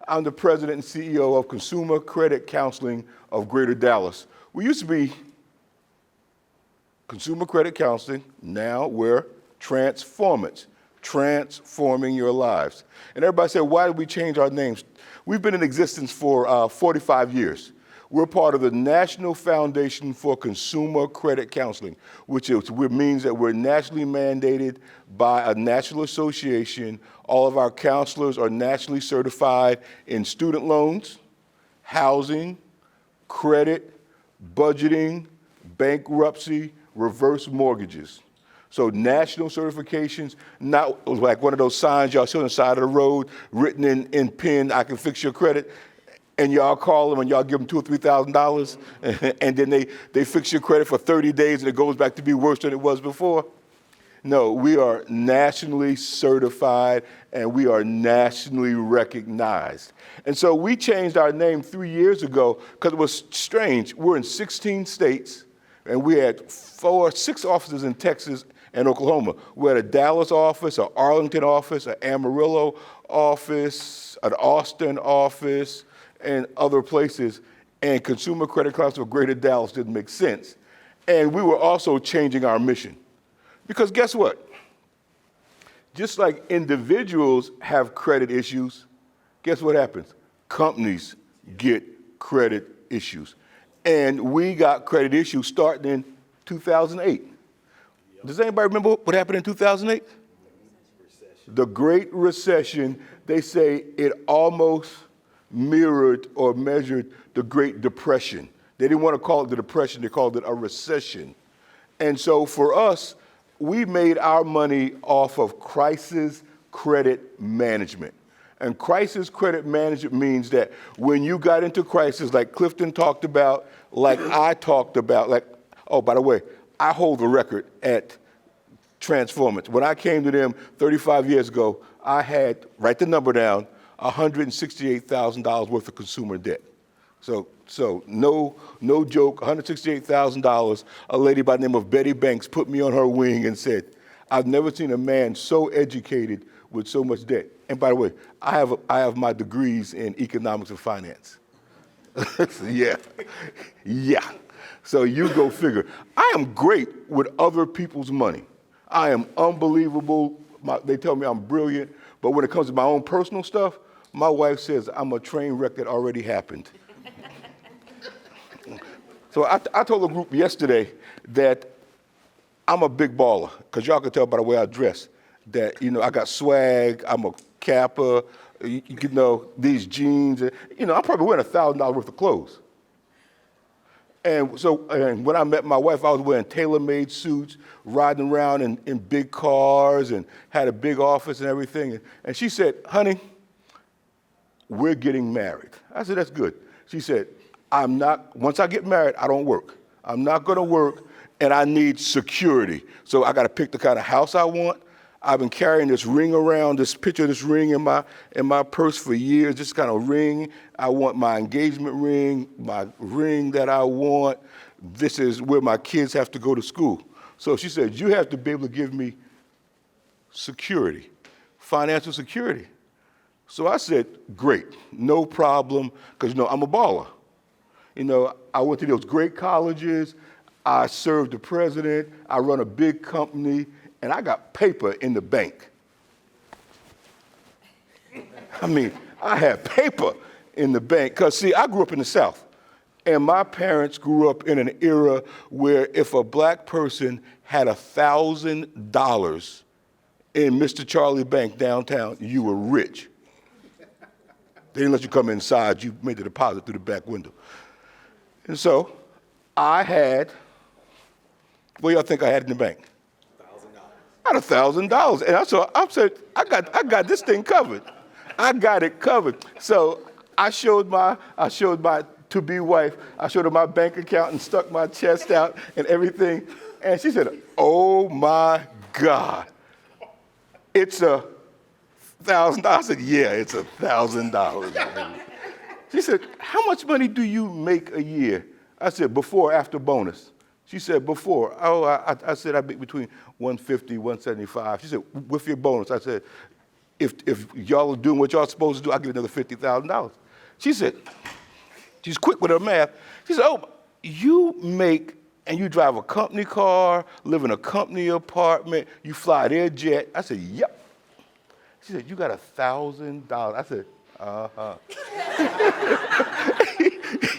I'm the president and CEO of Consumer Credit Counseling of Greater Dallas. We used to be Consumer Credit Counseling. Now we're Transformance, transforming your lives. And everybody said, why did we change our names? We've been in existence for 45 years. We're part of the National Foundation for Consumer Credit Counseling, which means that we're nationally mandated by a national association. All of our counselors are nationally certified in student loans, housing, credit, budgeting, bankruptcy, reverse mortgages. So national certifications, not like one of those signs y'all see on the side of the road, written in pen, I can fix your credit. And y'all call them and y'all give them $2,000 or $3,000, and then they fix your credit for 30 days and it goes back to be worse than it was before. No, we are nationally certified and we are nationally recognized. And so we changed our name 3 years ago because it was strange. We're in 16 states and we had 6 offices in Texas and Oklahoma. We had a Dallas office, an Arlington office, an Amarillo office, an Austin office, and other places, and Consumer Credit Counseling of Greater Dallas didn't make sense. And we were also changing our mission. Because guess what? Just like individuals have credit issues, guess what happens? Companies get credit issues. And we got credit issues starting in 2008. Does anybody remember what happened in 2008? The Great Recession. They say it almost mirrored or measured the Great Depression. They didn't want to call it the Depression, they called it a recession. And so for us, we made our money off of crisis credit management. And crisis credit management means that when you got into crisis, like Clifton talked about, like I talked about, like, oh, by the way, I hold the record at Transformance. When I came to them 35 years ago, I had, write the number down, $168,000 worth of consumer debt. So no joke, $168,000. A lady by the name of Betty Banks put me on her wing and said, I've never seen a man so educated with so much debt. And by the way, I have my degrees in economics and finance. Yeah. So you go figure. I am great with other people's money. I am unbelievable. They tell me I'm brilliant. But when it comes to my own personal stuff, my wife says I'm a train wreck that already happened. So I told the group yesterday that I'm a big baller, because y'all can tell by the way I dress that, I got swag, I'm a Kappa, these jeans, I'm probably wearing $1,000 worth of clothes. And so when I met my wife, I was wearing tailor-made suits, riding around in big cars and had a big office and everything. And she said, honey, we're getting married. I said, that's good. She said, once I get married, I don't work. I'm not going to work, and I need security. So I got to pick the kind of house I want. I've been carrying this ring around, this picture of this ring in my purse for years, this kind of ring. I want my engagement ring, my ring that I want. This is where my kids have to go to school. So she said, you have to be able to give me security, financial security. So I said, great, no problem, because, I'm a baller. I went to those great colleges. I served the president. I run a big company. And I got paper in the bank. I mean, I had paper in the bank. Because, see, I grew up in the South. And my parents grew up in an era where if a black person had $1,000 in Mr. Charlie Bank downtown, you were rich. They didn't let you come inside. You made the deposit through the back window. And so I had, what do y'all think I had in the bank? I had $1,000, and I said, I got this thing covered. I got it covered. So I showed my to-be wife, I showed her my bank account and stuck my chest out and everything, and she said, "Oh my God, it's $1,000." I said, "Yeah, it's $1,000." She said, "How much money do you make a year?" I said, "Before, after bonus." She said, "Before." I said, "I make between $150, $175. She said, "With your bonus?" I said, if y'all are doing what y'all supposed to do, I'll get another $50,000. She said, she's quick with her math. She said, oh, you make, and you drive a company car, live in a company apartment, you fly their jet. I said, yep. She said, you got $1,000. I said, uh-huh.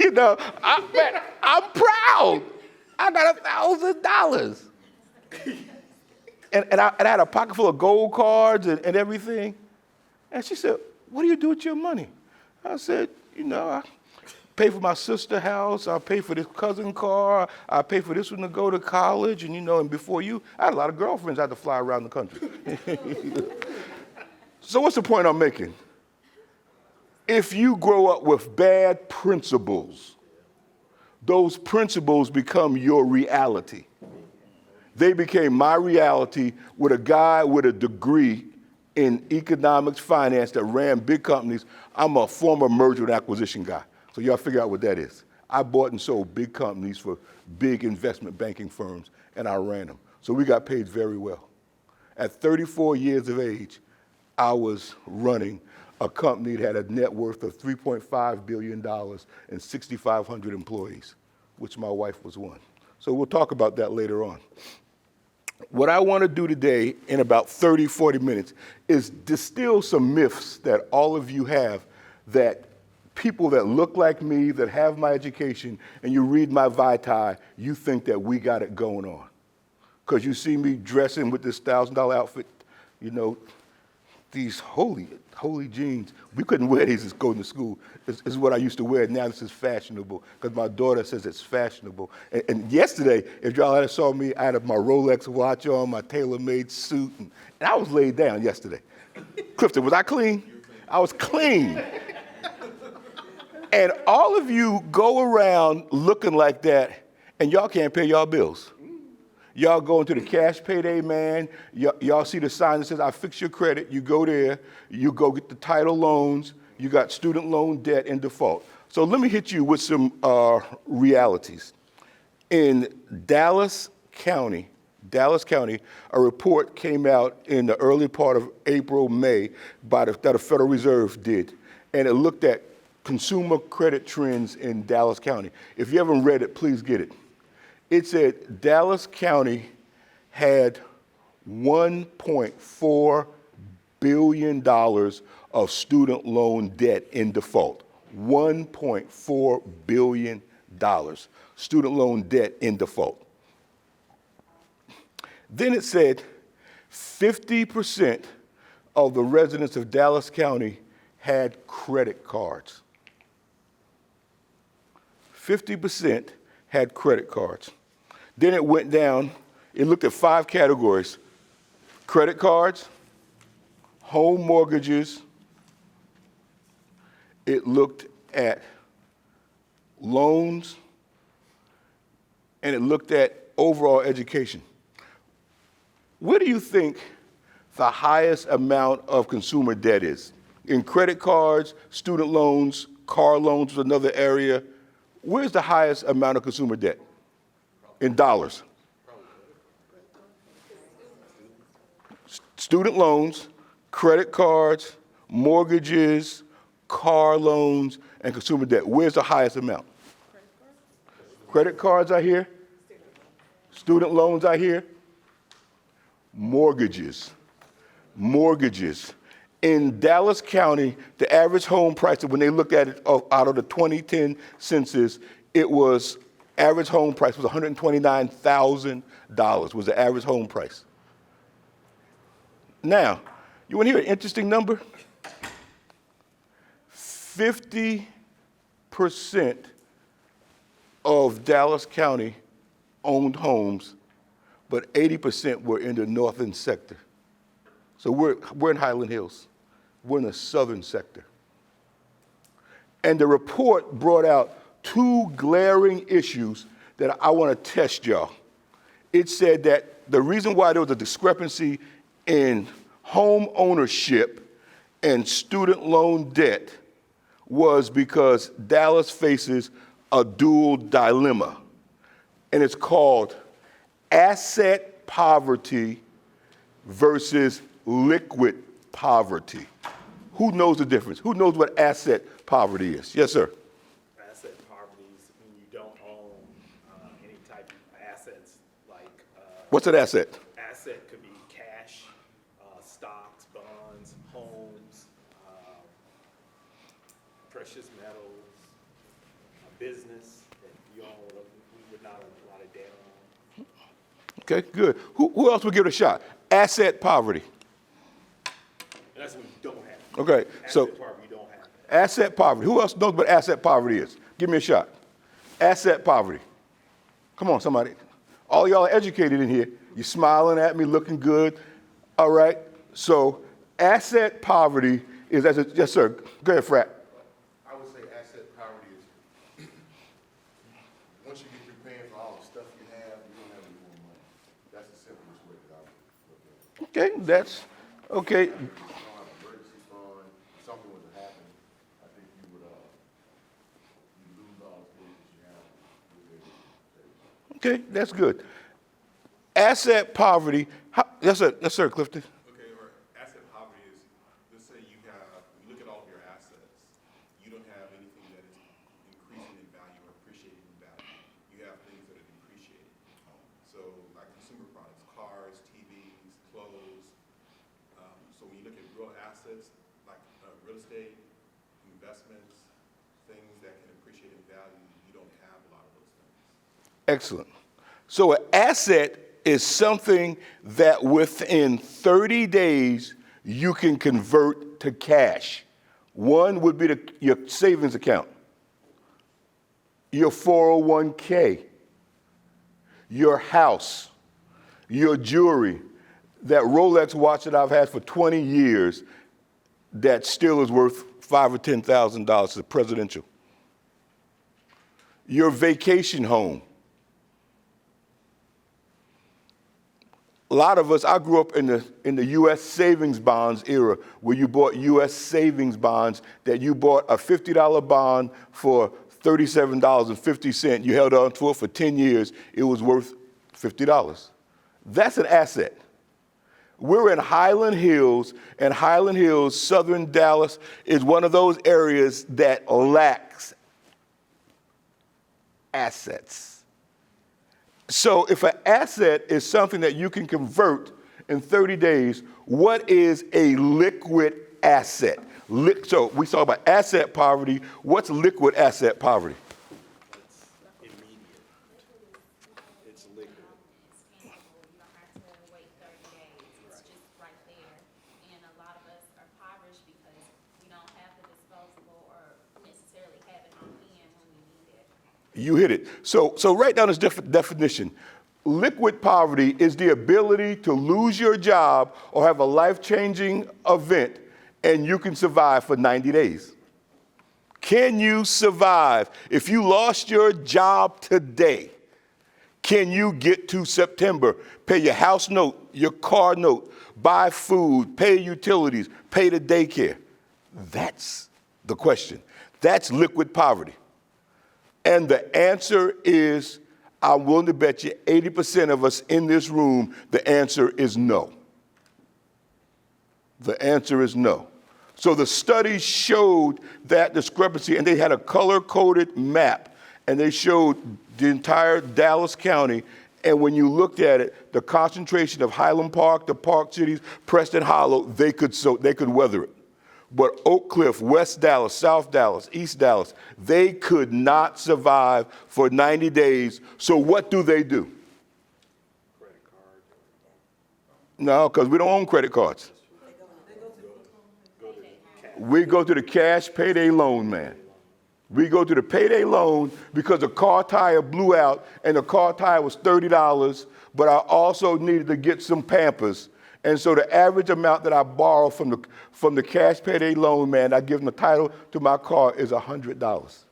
You know, I'm proud. I got $1,000. And I had a pocket full of gold cards and everything. And she said, what do you do with your money? I said, you know, I pay for my sister's house. I pay for this cousin car. I pay for this one to go to college. And, you know, and before you, I had a lot of girlfriends I had to fly around the country. So what's the point I'm making? If you grow up with bad principles, those principles become your reality. They became my reality with a guy with a degree in economics, finance that ran big companies. I'm a former merger and acquisition guy. So y'all figure out what that is. I bought and sold big companies for big investment banking firms, and I ran them. So we got paid very well. At 34 years of age, I was running a company that had a net worth of $3.5 billion and 6,500 employees, which my wife was one. So we'll talk about that later on. What I want to do today in about 30, 40 minutes is distill some myths that all of you have, that people that look like me, that have my education, and you read my vitae, you think that we got it going on. Because you see me dressing with this $1,000 outfit, you know, these holy jeans. We couldn't wear these as going to school. This is what I used to wear. Now this is fashionable because my daughter says it's fashionable. And yesterday, if y'all had saw me, I had my Rolex watch on, my tailor-made suit, and I was laid down yesterday. Clifton, was I clean? I was clean. And all of you go around looking like that, and y'all can't pay y'all bills. Y'all go into the cash payday, man. Y'all see the sign that says, I fix your credit. You go there. You go get the title loans. You got student loan debt in default. So let me hit you with some realities. In Dallas County, a report came out in the early part of April, May, that the Federal Reserve did. And it looked at consumer credit trends in Dallas County. If you haven't read it, please get it. It said Dallas County had $1.4 billion of student loan debt in default. $1.4 billion student loan debt in default. Then it said 50% of the residents of Dallas County had credit cards. 50% had credit cards. Then it went down, it looked at 5 categories: credit cards, home mortgages, it looked at loans, and it looked at overall education. Where do you think the highest amount of consumer debt is? In credit cards, student loans, car loans was another area. Where's the highest amount of consumer debt in dollars? Student loans, credit cards, mortgages, car loans, and consumer debt. Where's the highest amount? Credit cards I hear. Student loans I hear. Mortgages. In Dallas County, the average home price, when they looked at it out of the 2010 census, average home price was $129,000 was the average home price. Now, you want to hear an interesting number? 50% of Dallas County owned homes, but 80% were in the northern sector. So we're in Highland Hills. We're in the southern sector. And the report brought out 2 glaring issues that I want to test y'all. It said that the reason why there was a discrepancy in home ownership and student loan debt was because Dallas faces a dual dilemma. And it's called asset poverty versus liquid poverty. Who knows the difference? Who knows what asset poverty is? Yes, sir. Asset poverty is when you don't own any type of assets like What's an asset? asset could be cash, stocks, bonds, homes, precious metals, a business that you own, we would not have a lot of debt on. Okay, good. Who else would give it a shot? Asset poverty. And that's when you don't have it. Okay, so Asset poverty, you don't have it. asset poverty. Who else knows what asset poverty is? Give me a shot. Asset poverty. Come on, somebody. All y'all are educated in here. You're smiling at me, looking good. All right. So asset poverty is, yes, sir. Go ahead, Frat. I would say asset poverty is once you get through paying for all the stuff you have, you don't have any more money. That's the simplest way that I would look at it. Okay, that's okay. If you don't have an emergency fund, if something was to happen, I think you would you lose all the things that you have. Okay, that's good. Asset poverty. Yes, sir, Clifton. Okay, or asset poverty is, let's say you look at all of your assets, you don't have anything that is increasing in value or appreciating in value. You have things that are depreciating. So like consumer products, cars, TVs, clothes. So when you look at real assets, like real estate, investments, things that can appreciate in value, you don't have a lot of those things. Excellent. So an asset is something that within 30 days you can convert to cash. One would be your savings account, your 401k, your house, your jewelry, that Rolex watch that I've had for 20 years that still is worth $5,000 or $10,000. It's presidential. Your vacation home. A lot of us, I grew up in the U.S. savings bonds era where you bought U.S. savings bonds that you bought a $50 bond for $37.50. You held on to it for 10 years. It was worth $50. That's an asset. We're in Highland Hills, and Highland Hills, southern Dallas, is one of those areas that lacks assets. So if an asset is something that you can convert in 30 days, what is a liquid asset? So we talk about asset poverty. What's liquid asset poverty? It's immediate. It's liquid. It's tangible. You don't have to wait 30 days. It's just right there. And a lot of us are impoverished because we don't have the disposable or necessarily have it on hand when we need it. You hit it. So write down this definition. Liquid poverty is the ability to lose your job or have a life-changing event and you can survive for 90 days. Can you survive? If you lost your job today, can you get to September, pay your house note, your car note, buy food, pay utilities, pay the daycare? That's the question. That's liquid poverty. And the answer is, I'm willing to bet you 80% of us in this room, the answer is no. The answer is no. So the study showed that discrepancy, and they had a color-coded map, and they showed the entire Dallas County, and when you looked at it, the concentration of Highland Park, the Park Cities, Preston Hollow, they could weather it. But Oak Cliff, West Dallas, South Dallas, East Dallas, they could not survive for 90 days. So what do? Credit card. No, because we don't own credit cards. Go to cash. We go to the cash payday loan man. We go to the payday loan because the car tire blew out and the car tire was $30, but I also needed to get some Pampers. And so the average amount that I borrow from the cash payday loan man, I give him the title to my car, is $100.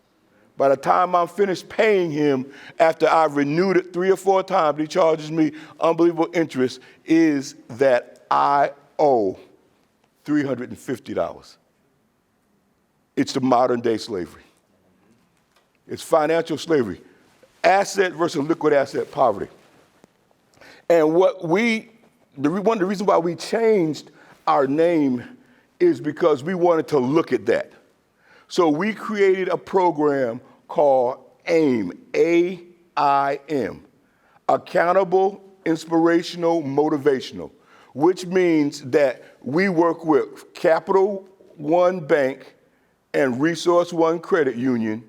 By the time I'm finished paying him, after I've renewed it 3 or 4 times, he charges me unbelievable interest, is that I owe $350. It's the modern day slavery. It's financial slavery. Asset versus liquid asset poverty. And one of the reasons why we changed our name is because we wanted to look at that. So we created a program called AIM, A-I-M, Accountable, Inspirational, Motivational, which means that we work with Capital One Bank and Resource One Credit Union,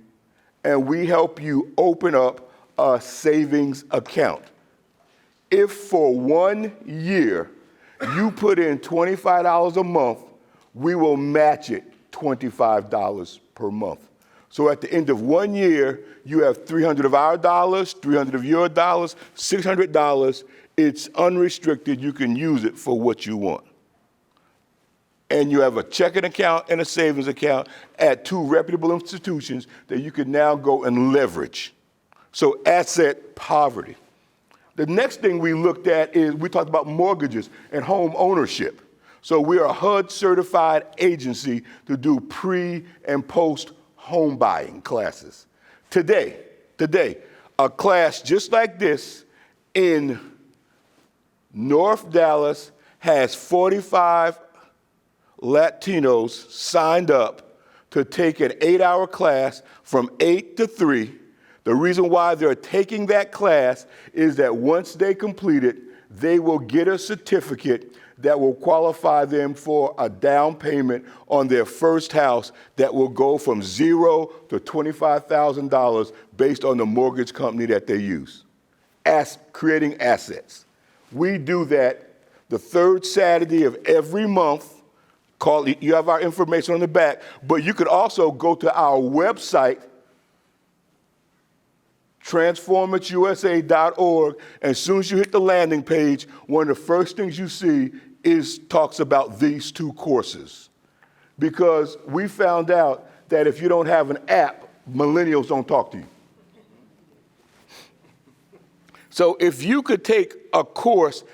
and we help you open up a savings account. If for 1 year you put in $25 a month, we will match it $25 per month. So at the end of 1 year, you have $300 of our dollars, $300 of your dollars, $600. It's unrestricted. You can use it for what you want. And you have a checking account and a savings account at 2 reputable institutions that you can now go and leverage. So asset poverty. The next thing we looked at is we talked about mortgages and home ownership. So we are a HUD certified agency to do pre and post home buying classes. Today, a class just like this in North Dallas has 45 Latinos signed up to take an 8-hour class from 8 to 3. The reason why they're taking that class is that once they complete it, they will get a certificate that will qualify them for a down payment on their first house that will go from $0 to $25,000 based on the mortgage company that they use. Creating assets. We do that the third Saturday of every month. You have our information on the back, but you could also go to our website, transformanceusa.org, and as soon as you hit the landing page, one of the first things you see talks about these 2 courses. Because we found out that if you don't have an app, millennials don't talk to you. So if you could take a course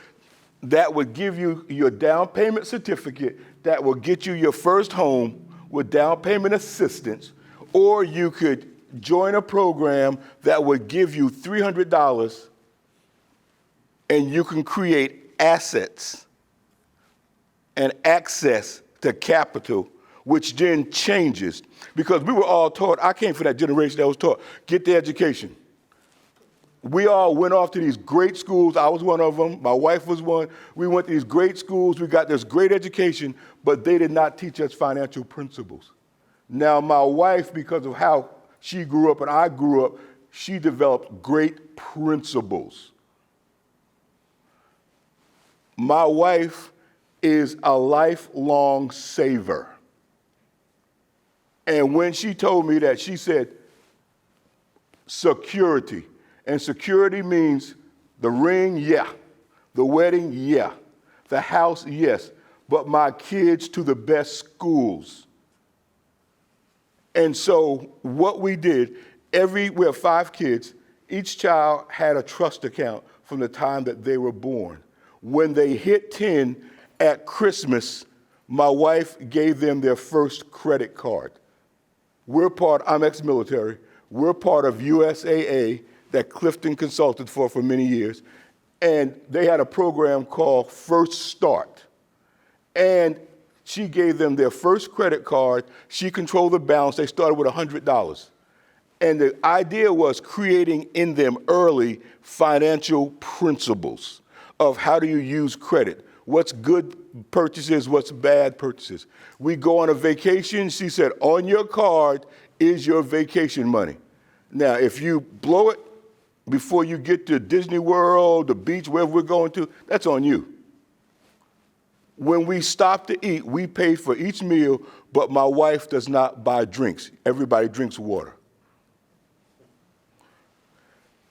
that would give you your down payment certificate, that will get you your first home with down payment assistance, or you could join a program that would give you $300 and you can create assets and access to capital, which then changes. Because we were all taught, I came from that generation that was taught, get the education. We all went off to these great schools. I was one of them. My wife was one. We went to these great schools. We got this great education, but they did not teach us financial principles. Now, my wife, because of how she grew up and I grew up, she developed great principles. My wife is a lifelong saver. And when she told me that, she said, security. And security means the ring, yeah. The wedding, yeah. The house, yes. But my kids to the best schools. And so what we did, we have 5 kids. Each child had a trust account from the time that they were born. When they hit 10 at Christmas, my wife gave them their first credit card. I'm ex-military. We're part of USAA that Clifton consulted for many years. And they had a program called First Start. And she gave them their first credit card. She controlled the balance. They started with $100. And the idea was creating in them early financial principles of how do you use credit. What's good purchases, what's bad purchases. We go on a vacation. She said, on your card is your vacation money. Now, if you blow it before you get to Disney World, the beach, wherever we're going to, that's on you. When we stop to eat, we pay for each meal, but my wife does not buy drinks. Everybody drinks water.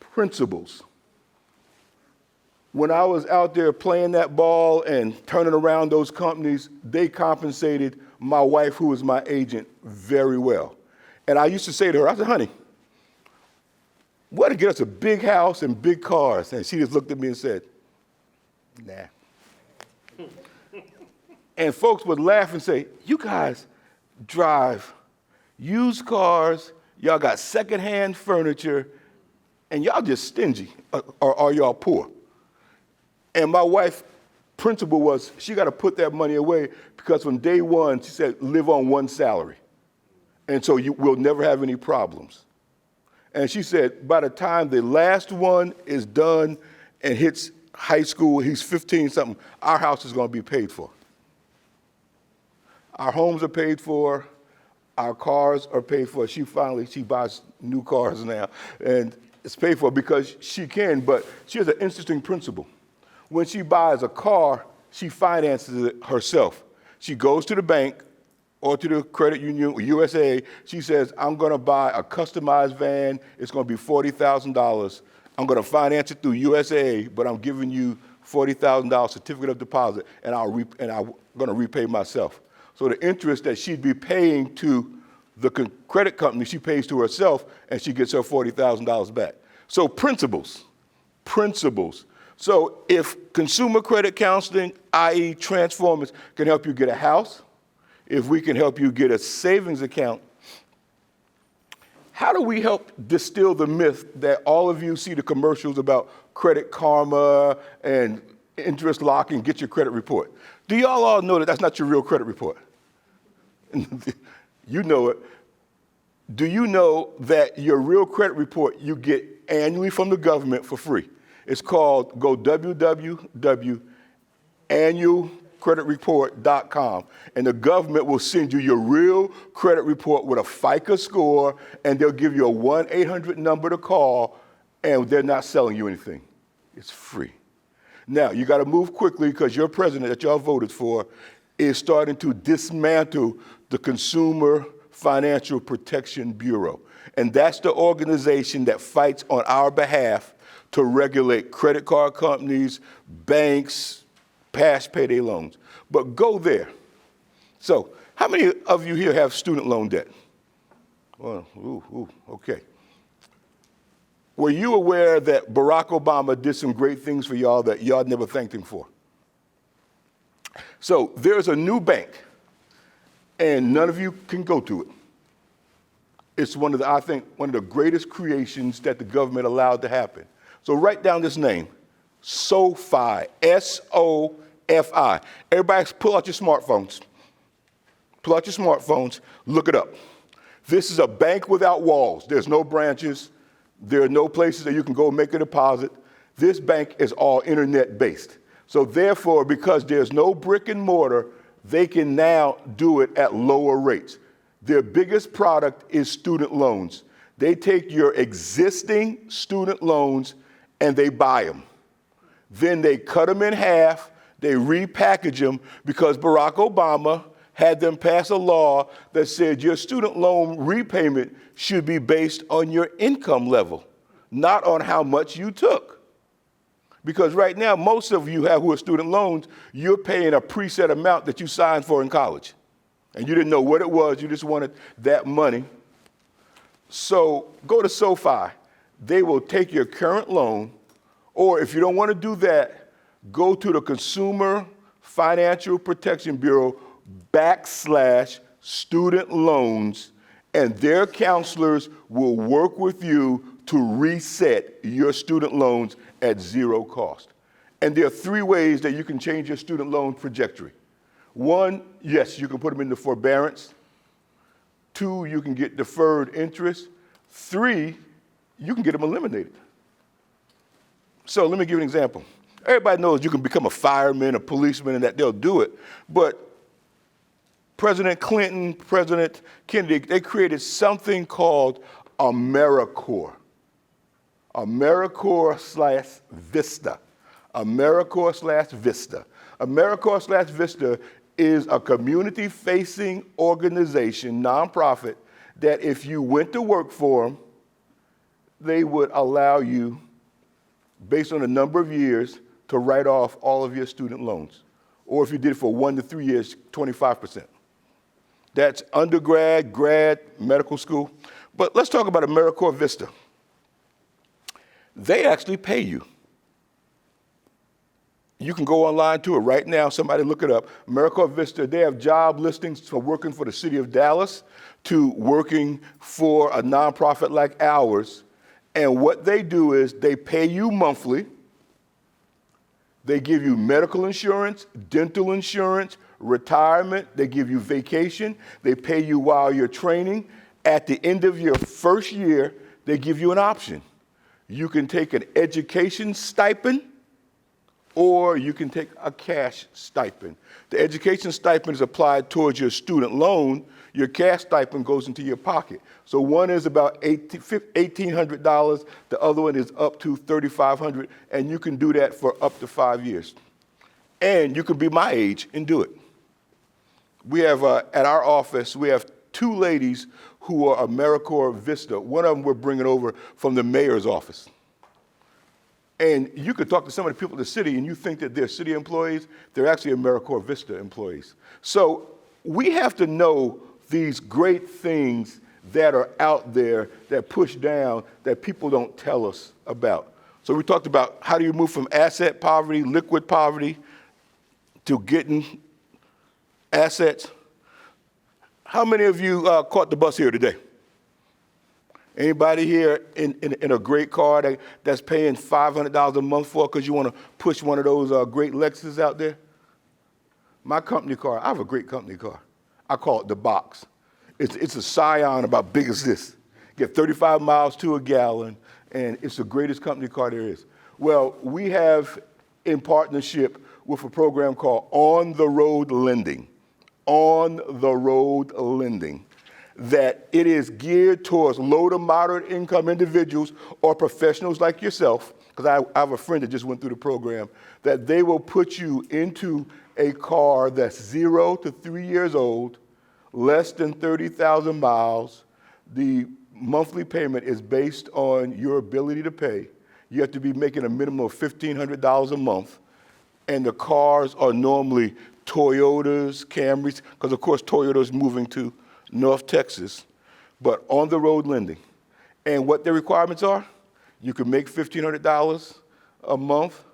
Principles. When I was out there playing that ball and turning around those companies, they compensated my wife, who was my agent, very well. And I used to say to her, I said, honey, we ought to get us a big house and big cars. And she just looked at me and said, nah. And folks would laugh and say, you guys drive used cars, y'all got secondhand furniture, and y'all just stingy, or y'all poor. And my wife principle was she got to put that money away because from day one, she said, live on one salary. And so you will never have any problems. And she said, by the time the last one is done and hits high school, he's 15 something, our house is going to be paid for. Our homes are paid for. Our cars are paid for. She buys new cars now. And it's paid for because she can, but she has an interesting principle. When she buys a car, she finances it herself. She goes to the bank or to the credit union, USA. She says, I'm going to buy a customized van. It's going to be $40,000. I'm going to finance it through USA, but I'm giving you $40,000 certificate of deposit, and I'm going to repay myself. So the interest that she'd be paying to the credit company, she pays to herself, and she gets her $40,000 back. So principles. So if consumer credit counseling, i.e. Transformance, can help you get a house, if we can help you get a savings account, how do we help distill the myth that all of you see the commercials about Credit Karma and interest locking, get your credit report? Do y'all all know that that's not your real credit report? You know it. Do you know that your real credit report you get annually from the government for free? It's called, go www.annualcreditreport.com, and the government will send you your real credit report with a FICO score, and they'll give you a 1-800 number to call, and they're not selling you anything. It's free. Now, you got to move quickly because your president that y'all voted for is starting to dismantle the Consumer Financial Protection Bureau. And that's the organization that fights on our behalf to regulate credit card companies, banks, past payday loans. But go there. So how many of you here have student loan debt? Well, okay. Were you aware that Barack Obama did some great things for y'all that y'all never thanked him for? So there's a new bank, and none of you can go to it. It's I think, one of the greatest creations that the government allowed to happen. So write down this name, SoFi, S-O-F-I. Everybody pull out your smartphones. Look it up. This is a bank without walls. There's no branches. There are no places that you can go make a deposit. This bank is all internet-based. So therefore, because there's no brick and mortar, they can now do it at lower rates. Their biggest product is student loans. They take your existing student loans and they buy them. Then they cut them in half, they repackage them because Barack Obama had them pass a law that said your student loan repayment should be based on your income level, not on how much you took. Because right now, most of you who are student loans, you're paying a preset amount that you signed for in college. And you didn't know what it was, you just wanted that money. So go to SoFi. They will take your current loan, or if you don't want to do that, go to the Consumer Financial Protection Bureau /student loans, and their counselors will work with you to reset your student loans at zero cost. And there are 3 ways that you can change your student loan trajectory. 1, yes, you can put them into forbearance. 2, you can get deferred interest. 3, you can get them eliminated. So let me give you an example. Everybody knows you can become a fireman, a policeman, and that they'll do it. But President Clinton, President Kennedy, they created something called AmeriCorps. AmeriCorps/Vista. AmeriCorps/Vista. AmeriCorps/Vista is a community-facing organization, nonprofit, that if you went to work for them, they would allow you, based on a number of years, to write off all of your student loans. Or if you did it for 1 to 3 years, 25%. That's undergrad, grad, medical school. But let's talk about AmeriCorps Vista. They actually pay you. You can go online to it right now. Somebody look it up. AmeriCorps Vista, they have job listings for working for the city of Dallas to working for a nonprofit like ours. And what they do is they pay you monthly. They give you medical insurance, dental insurance, retirement. They give you vacation. They pay you while you're training. At the end of your first year, they give you an option. You can take an education stipend, or you can take a cash stipend. The education stipend is applied towards your student loan. Your cash stipend goes into your pocket. So one is about $1,800. The other one is up to $3,500, and you can do that for up to 5 years. And you can be my age and do it. We have, at our office, we have 2 ladies who are AmeriCorps Vista. One of them we're bringing over from the mayor's office. And you could talk to some of the people in the city and you think that they're city employees. They're actually AmeriCorps Vista employees. So we have to know these great things that are out there that push down that people don't tell us about. So we talked about how do you move from asset poverty, liquid poverty, to getting assets. How many of you caught the bus here today? Anybody here in a great car that's paying $500 a month for because you want to push one of those great Lexus out there? My company car, I have a great company car. I call it the box. It's a Scion about big as this. Get 35 miles to a gallon, and it's the greatest company car there is. Well, we have in partnership with a program called On the Road Lending. On the Road Lending. That it is geared towards low to moderate income individuals or professionals like yourself, because I have a friend that just went through the program, that they will put you into a car that's 0 to 3 years old, less than 30,000 miles. The monthly payment is based on your ability to pay. You have to be making a minimum of $1,500 a month, and the cars are normally Toyotas, Camrys, because of course Toyota's moving to North Texas, but on the road lending. And what the requirements are, you can make $1,500 a month.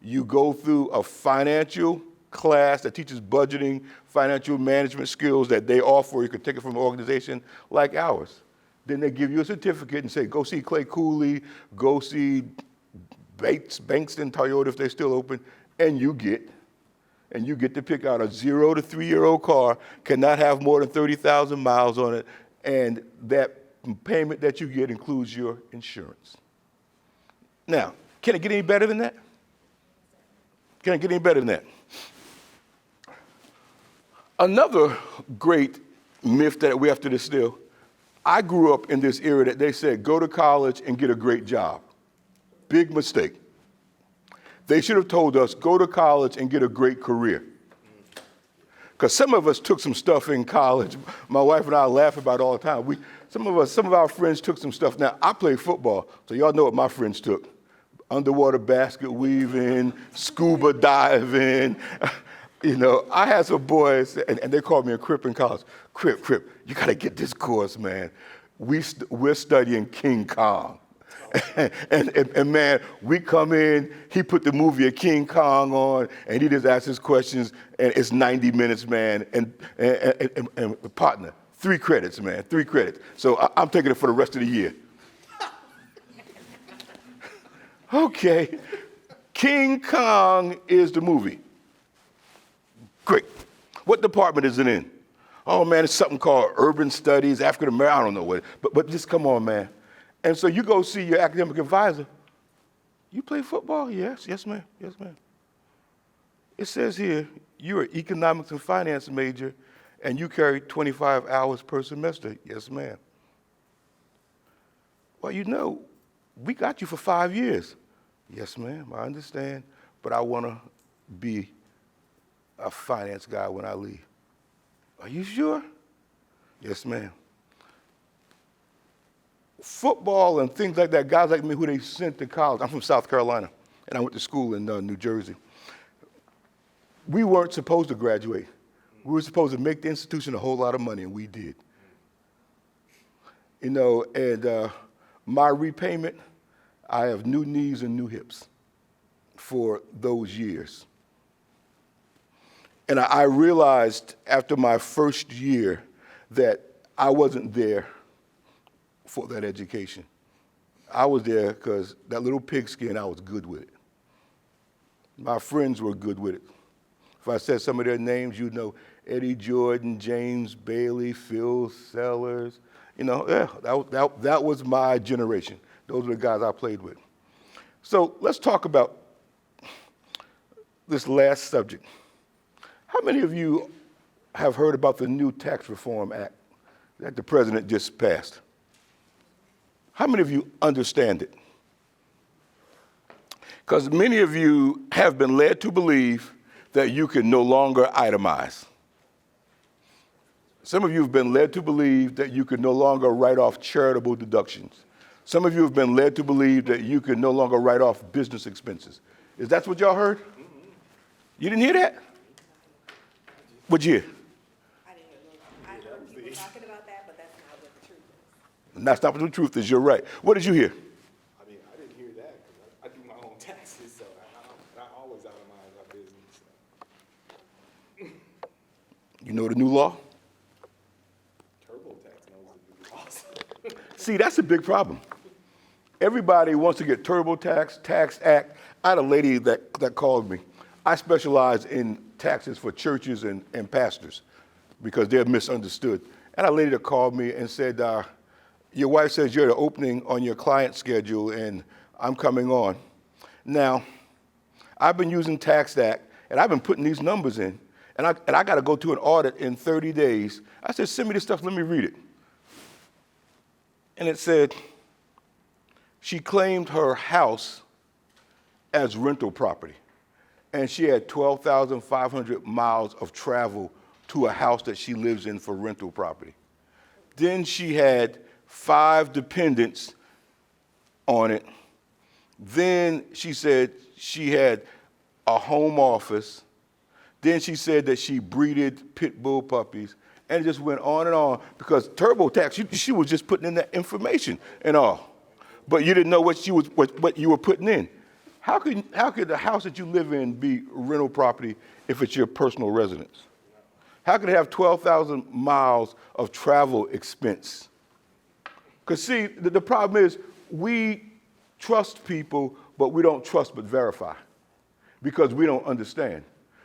You go through a financial class that teaches budgeting, financial management skills that they offer. You can take it from an organization like ours. Then they give you a certificate and say, go see Clay Cooley, go see Bankston Toyota if they're still open, and you get to pick out a 0 to 3-year-old car, cannot have more than 30,000 miles on it, and that payment that you get includes your insurance. Now, can it get any better than that? Can it get any better than that? Another great myth that we have to distill, I grew up in this era that they said, go to college and get a great job. Big mistake. They should have told us, go to college and get a great career. Because some of us took some stuff in college. My wife and I laugh about it all the time. Some of our friends took some stuff. Now, I play football, so y'all know what my friends took. Underwater basket weaving, scuba diving. You know, I had some boys, and they called me a Crip in college. Crip, you got to get this course, man. We're studying King Kong. And man, we come in, he put the movie of King Kong on, and he just asks his questions, and it's 90 minutes, man. And partner, 3 credits, man, 3 credits. So I'm taking it for the rest of the year. Okay, King Kong is the movie. Great. What department is it in? Oh man, it's something called Urban Studies, African American, I don't know what, but just come on, man. And so you go see your academic advisor. You play football? Yes, ma'am, yes, ma'am. It says here, you're an economics and finance major, and you carry 25 hours per semester. Yes, ma'am. Well, you know, we got you for 5 years. Yes, ma'am, I understand, but I want to be a finance guy when I leave. Are you sure? Yes, ma'am. Football and things like that, guys like me who they sent to college. I'm from South Carolina, and I went to school in New Jersey. We weren't supposed to graduate. We were supposed to make the institution a whole lot of money, and we did. You know, and my repayment, I have new knees and new hips for those years. And I realized after my first year that I wasn't there for that education. I was there because that little pigskin, I was good with it. My friends were good with it. If I said some of their names, you know, Eddie Jordan, James Bailey, Phil Sellers. You know, yeah, that was my generation. Those were the guys I played with. So let's talk about this last subject. How many of you have heard about the new Tax Reform Act that the president just passed? How many of you understand it? Because many of you have been led to believe that you can no longer itemize. Some of you have been led to believe that you can no longer write off charitable deductions. Some of you have been led to believe that you can no longer write off business expenses. Is that what y'all heard? You didn't hear that? What'd you hear? I didn't hear those. I heard people talking about that, but that's not what the truth is. And that's not what the truth is. You're right. What did you hear? I mean, I didn't hear that because I do my own taxes, so I always itemize our business. So. You know the new law? TurboTax knows it would be awesome. See, that's a big problem. Everybody wants to get TurboTax, Tax Act. I had a lady that called me. I specialize in taxes for churches and pastors because they're misunderstood. And a lady that called me and said, your wife says you're the opening on your client schedule and I'm coming on. Now, I've been using Tax Act and I've been putting these numbers in and I got to go to an audit in 30 days. I said, send me this stuff, let me read it. And it said, she claimed her house as rental property. And she had 12,500 miles of travel to a house that she lives in for rental property. Then she had 5 dependents on it. Then she said she had a home office. Then she said that she breeded pit bull puppies. And it just went on and on because TurboTax, she was just putting in that information and all. But you didn't know what you were putting in. How could the house that you live in be rental property if it's your personal residence? How could it have 12,000 miles of travel expense? Because see, the problem is we trust people, but we don't trust but verify because we don't understand.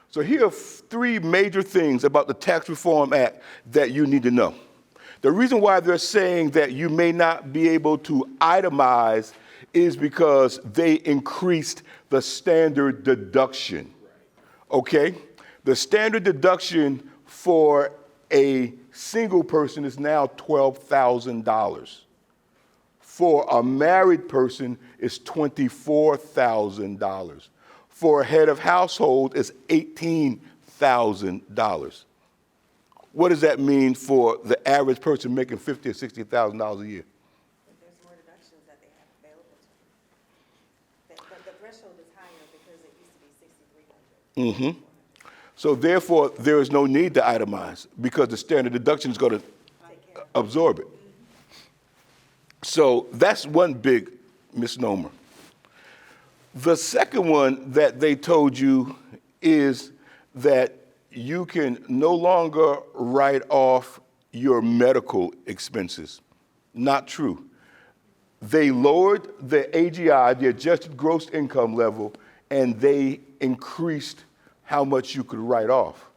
So here are 3 major things about the Tax Reform Act that you need to know. The reason why they're saying that you may not be able to itemize is because they increased the standard deduction. Okay? The standard deduction for a single person is now $12,000. For a married person, it's $24,000. For a head of household, it's $18,000. What does that mean for the average person making $50,000 or $60,000 a year? There's more deductions that they have available to them. But the threshold is higher because it used to be $6,300. So therefore, there is no need to itemize because the standard deduction is going to absorb it. So that's one big misnomer. The second one that they told you is that you can no longer write off your medical expenses. Not true. They lowered the AGI, the adjusted gross income level, and they increased how much you could write off.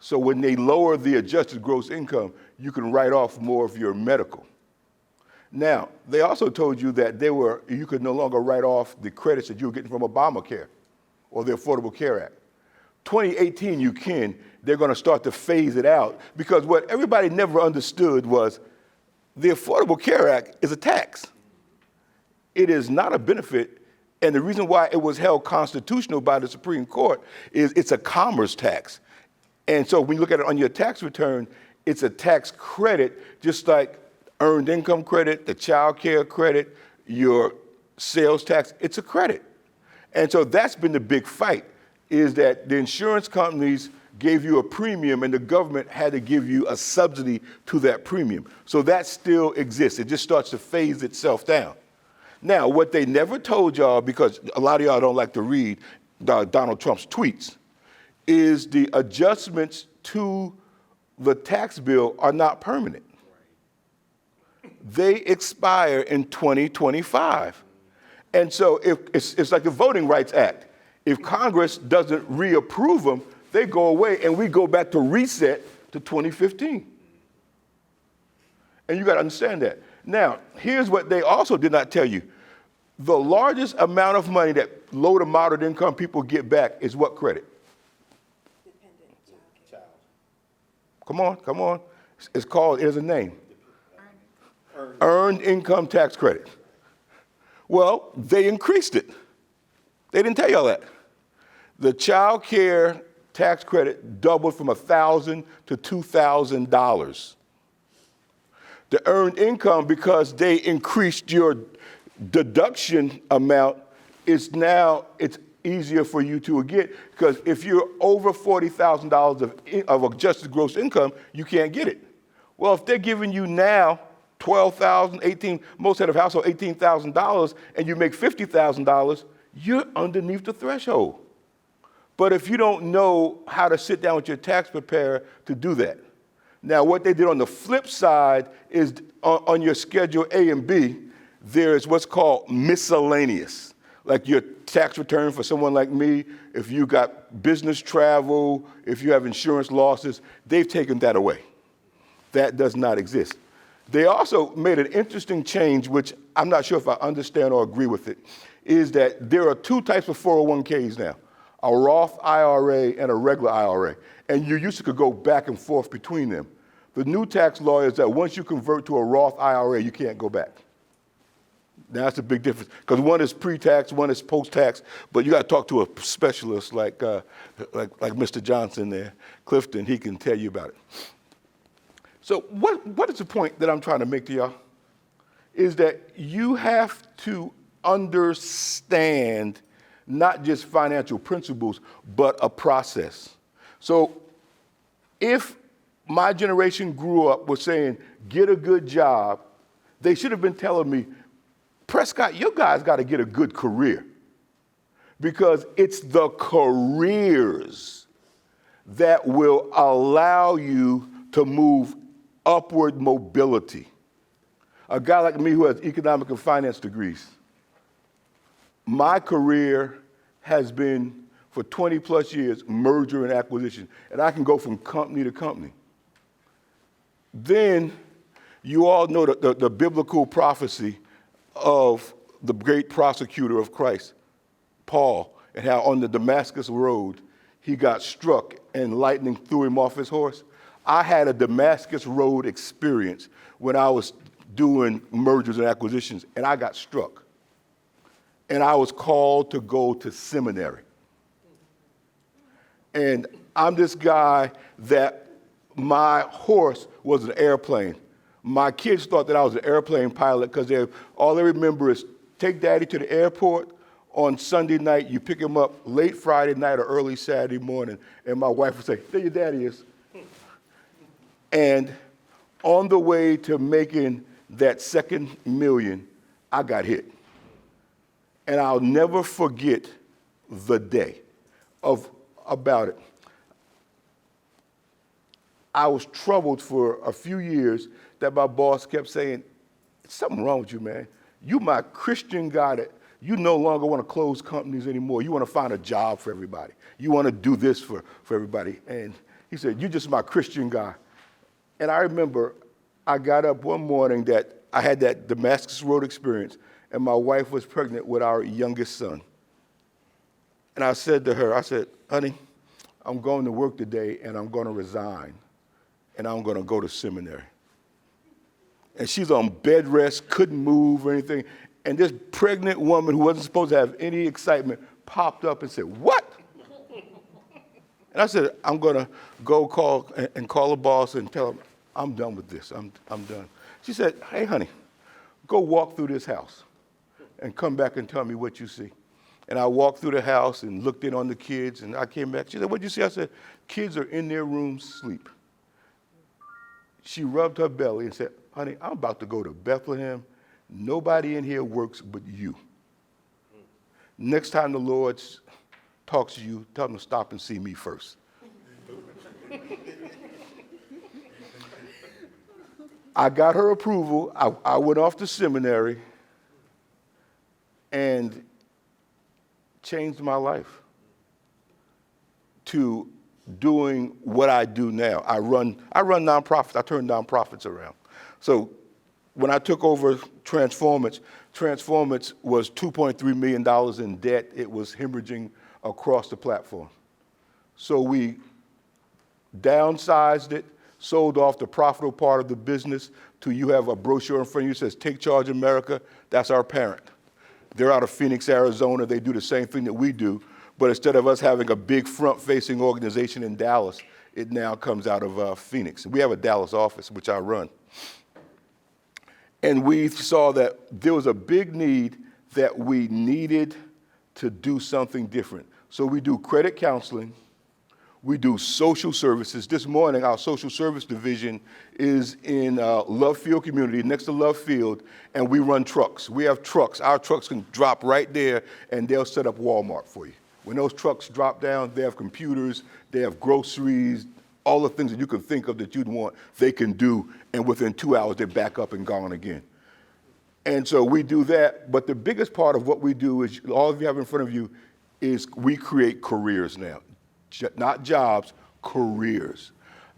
So when they lower the adjusted gross income, you can write off more of your medical. Now, they also told you that you could no longer write off the credits that you were getting from Obamacare or the Affordable Care Act. 2018, you can. They're going to start to phase it out because what everybody never understood was the Affordable Care Act is a tax. It is not a benefit. And the reason why it was held constitutional by the Supreme Court is it's a commerce tax. And so when you look at it on your tax return, it's a tax credit, just like earned income credit, the child care credit, your sales tax, it's a credit. And so that's been the big fight, is that the insurance companies gave you a premium and the government had to give you a subsidy to that premium. So that still exists. It just starts to phase itself down. Now, what they never told y'all, because a lot of y'all don't like to read Donald Trump's tweets, is the adjustments to the tax bill are not permanent. They expire in 2025. And so it's like the Voting Rights Act. If Congress doesn't reapprove them, they go away and we go back to reset to 2015. And you got to understand that. Now, here's what they also did not tell you. The largest amount of money that low to moderate income people get back is what credit? Dependent child care. Come on. It's called, there's a name. Earned income tax credit. Well, they increased it. They didn't tell y'all that. The child care tax credit doubled from $1,000 to $2,000. The earned income, because they increased your deduction amount, it's easier for you to get, because if you're over $40,000 of adjusted gross income, you can't get it. Well, if they're giving you now $12,000, $18,000, most head of household $18,000, and you make $50,000, you're underneath the threshold. But if you don't know how to sit down with your tax preparer to do that. Now, what they did on the flip side is on your Schedule A and B, there's what's called miscellaneous. Like your tax return for someone like me, if you got business travel, if you have insurance losses, they've taken that away. That does not exist. They also made an interesting change, which I'm not sure if I understand or agree with it, is that there are two types of 401ks now, a Roth IRA and a regular IRA. And you used to could go back and forth between them. The new tax law is that once you convert to a Roth IRA, you can't go back. Now, that's a big difference, because one is pre-tax, one is post-tax, but you got to talk to a specialist like Mr. Johnson there, Clifton. He can tell you about it. So what is the point that I'm trying to make to y'all? Is that you have to understand not just financial principles, but a process. So if my generation grew up with saying, get a good job, they should have been telling me, Prescott, you guys got to get a good career, because it's the careers that will allow you to move upward mobility. A guy like me who has economic and finance degrees, my career has been for 20 plus years merger and acquisition, and I can go from company to company. Then you all know the biblical prophecy of the great prosecutor of Christ, Paul, and how on the Damascus road he got struck and lightning threw him off his horse. I had a Damascus road experience when I was doing mergers and acquisitions, and I got struck. And I was called to go to seminary. And I'm this guy that my horse was an airplane. My kids thought that I was an airplane pilot because all they remember is take daddy to the airport on Sunday night, you pick him up late Friday night or early Saturday morning, and my wife would say, there your daddy is. And on the way to making that second million, I got hit. And I'll never forget the day about it. I was troubled for a few years that my boss kept saying, something wrong with you, man. You my Christian guy that you no longer want to close companies anymore. You want to find a job for everybody. You want to do this for everybody. And he said, you're just my Christian guy. And I remember I got up one morning that I had that Damascus Road experience, and my wife was pregnant with our youngest son. And I said to her, I said, honey, I'm going to work today, and I'm going to resign, and I'm going to go to seminary. And she's on bed rest, couldn't move or anything. And this pregnant woman who wasn't supposed to have any excitement popped up and said, what? And I said, I'm going to go call the boss and tell him, I'm done with this. I'm done. She said, hey, honey, go walk through this house and come back and tell me what you see. And I walked through the house and looked in on the kids, and I came back. She said, what'd you see? I said, kids are in their rooms asleep. She rubbed her belly and said, honey, I'm about to go to Bethlehem. Nobody in here works but you. Next time the Lord talks to you, tell him to stop and see me first. I got her approval. I went off to seminary and changed my life. to doing what I do now. I run nonprofits. I turn nonprofits around. So when I took over Transformance was $2.3 million in debt. It was hemorrhaging across the platform. So we downsized it, sold off the profitable part of the business to, you have a brochure in front of you that says, Take Charge America. That's our parent. They're out of Phoenix, Arizona. They do the same thing that we do. But instead of us having a big front-facing organization in Dallas, it now comes out of Phoenix. We have a Dallas office, which I run. And we saw that there was a big need that we needed to do something different. So we do credit counseling. We do social services. This morning, our social service division is in Love Field community, next to Love Field, and we run trucks. We have trucks. Our trucks can drop right there, and they'll set up Walmart for you. When those trucks drop down, they have computers, they have groceries, all the things that you can think of that you'd want, they can do, and within 2 hours, they're back up and gone again. And so we do that, but the biggest part of what we do is, all of you have in front of you, is we create careers now. Not jobs, careers.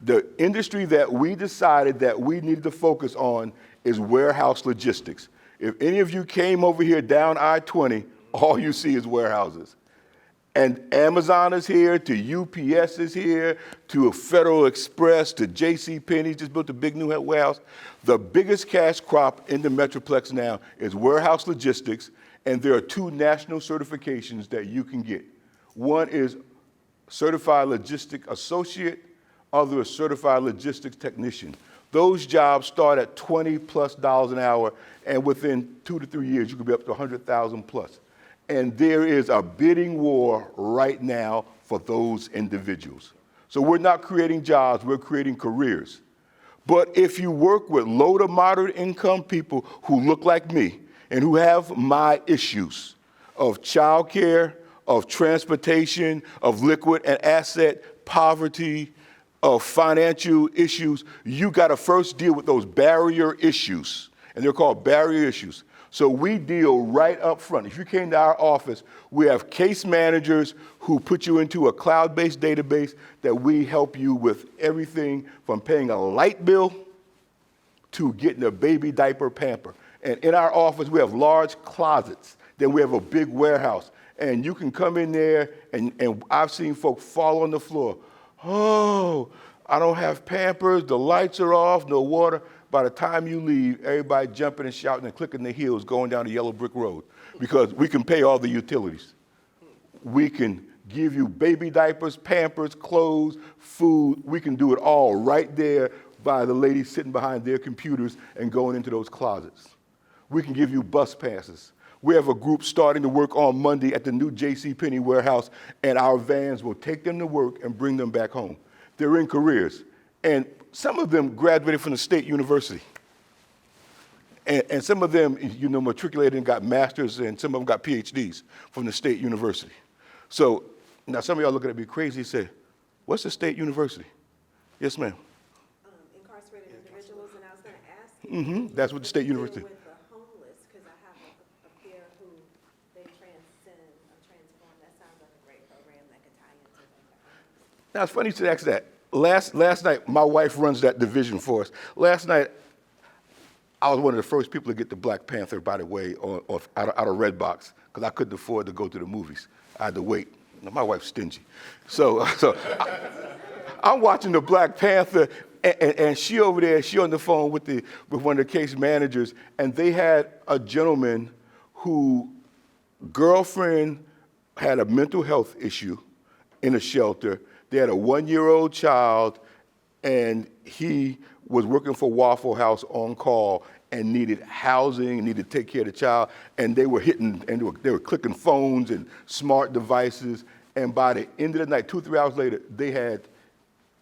The industry that we decided that we needed to focus on is warehouse logistics. If any of you came over here down I-20, all you see is warehouses. And Amazon is here, to UPS is here, to Federal Express, to JCPenney, just built a big new warehouse. The biggest cash crop in the Metroplex now is warehouse logistics, and there are 2 national certifications that you can get. One is Certified Logistic Associate, other is Certified Logistics Technician. Those jobs start at $20+ an hour, and within 2 to 3 years, you could be up to $100,000 plus. And there is a bidding war right now for those individuals. So we're not creating jobs, we're creating careers. But if you work with low to moderate income people who look like me and who have my issues of childcare, of transportation, of liquid and asset poverty, of financial issues, you gotta first deal with those barrier issues. And they're called barrier issues. So we deal right up front. If you came to our office, we have case managers who put you into a cloud-based database that we help you with everything from paying a light bill to getting a baby diaper pamper. And in our office, we have large closets. Then we have a big warehouse. And you can come in there, and I've seen folks fall on the floor. Oh, I don't have Pampers, the lights are off, no water. By the time you leave, everybody jumping and shouting and clicking their heels going down the yellow brick road because we can pay all the utilities. We can give you baby diapers, Pampers, clothes, food. We can do it all right there by the ladies sitting behind their computers and going into those closets. We can give you bus passes. We have a group starting to work on Monday at the new JCPenney warehouse, and our vans will take them to work and bring them back home. They're in careers. And some of them graduated from the state university. And some of them, matriculated and got masters, and some of them got PhDs from the state university. So now some of y'all looking at me crazy and say, what's the state university? Yes, ma'am. Incarcerated individuals, and I was gonna ask you. That's what the state university. With the homeless, because I have a peer who they transform. That sounds like a great program that could tie into that. Now, it's funny you should ask that. Last night, my wife runs that division for us. Last night, I was one of the first people to get the Black Panther, by the way, out of Redbox, because I couldn't afford to go to the movies. I had to wait. My wife's stingy. So I'm watching the Black Panther, and she over there, she on the phone with one of the case managers, and they had a gentleman who girlfriend had a mental health issue in a shelter. They had a 1-year-old child, and he was working for Waffle House on call and needed housing, needed to take care of the child, and they were hitting, and they were clicking phones and smart devices, and by the end of the night, 2 or 3 hours later, they had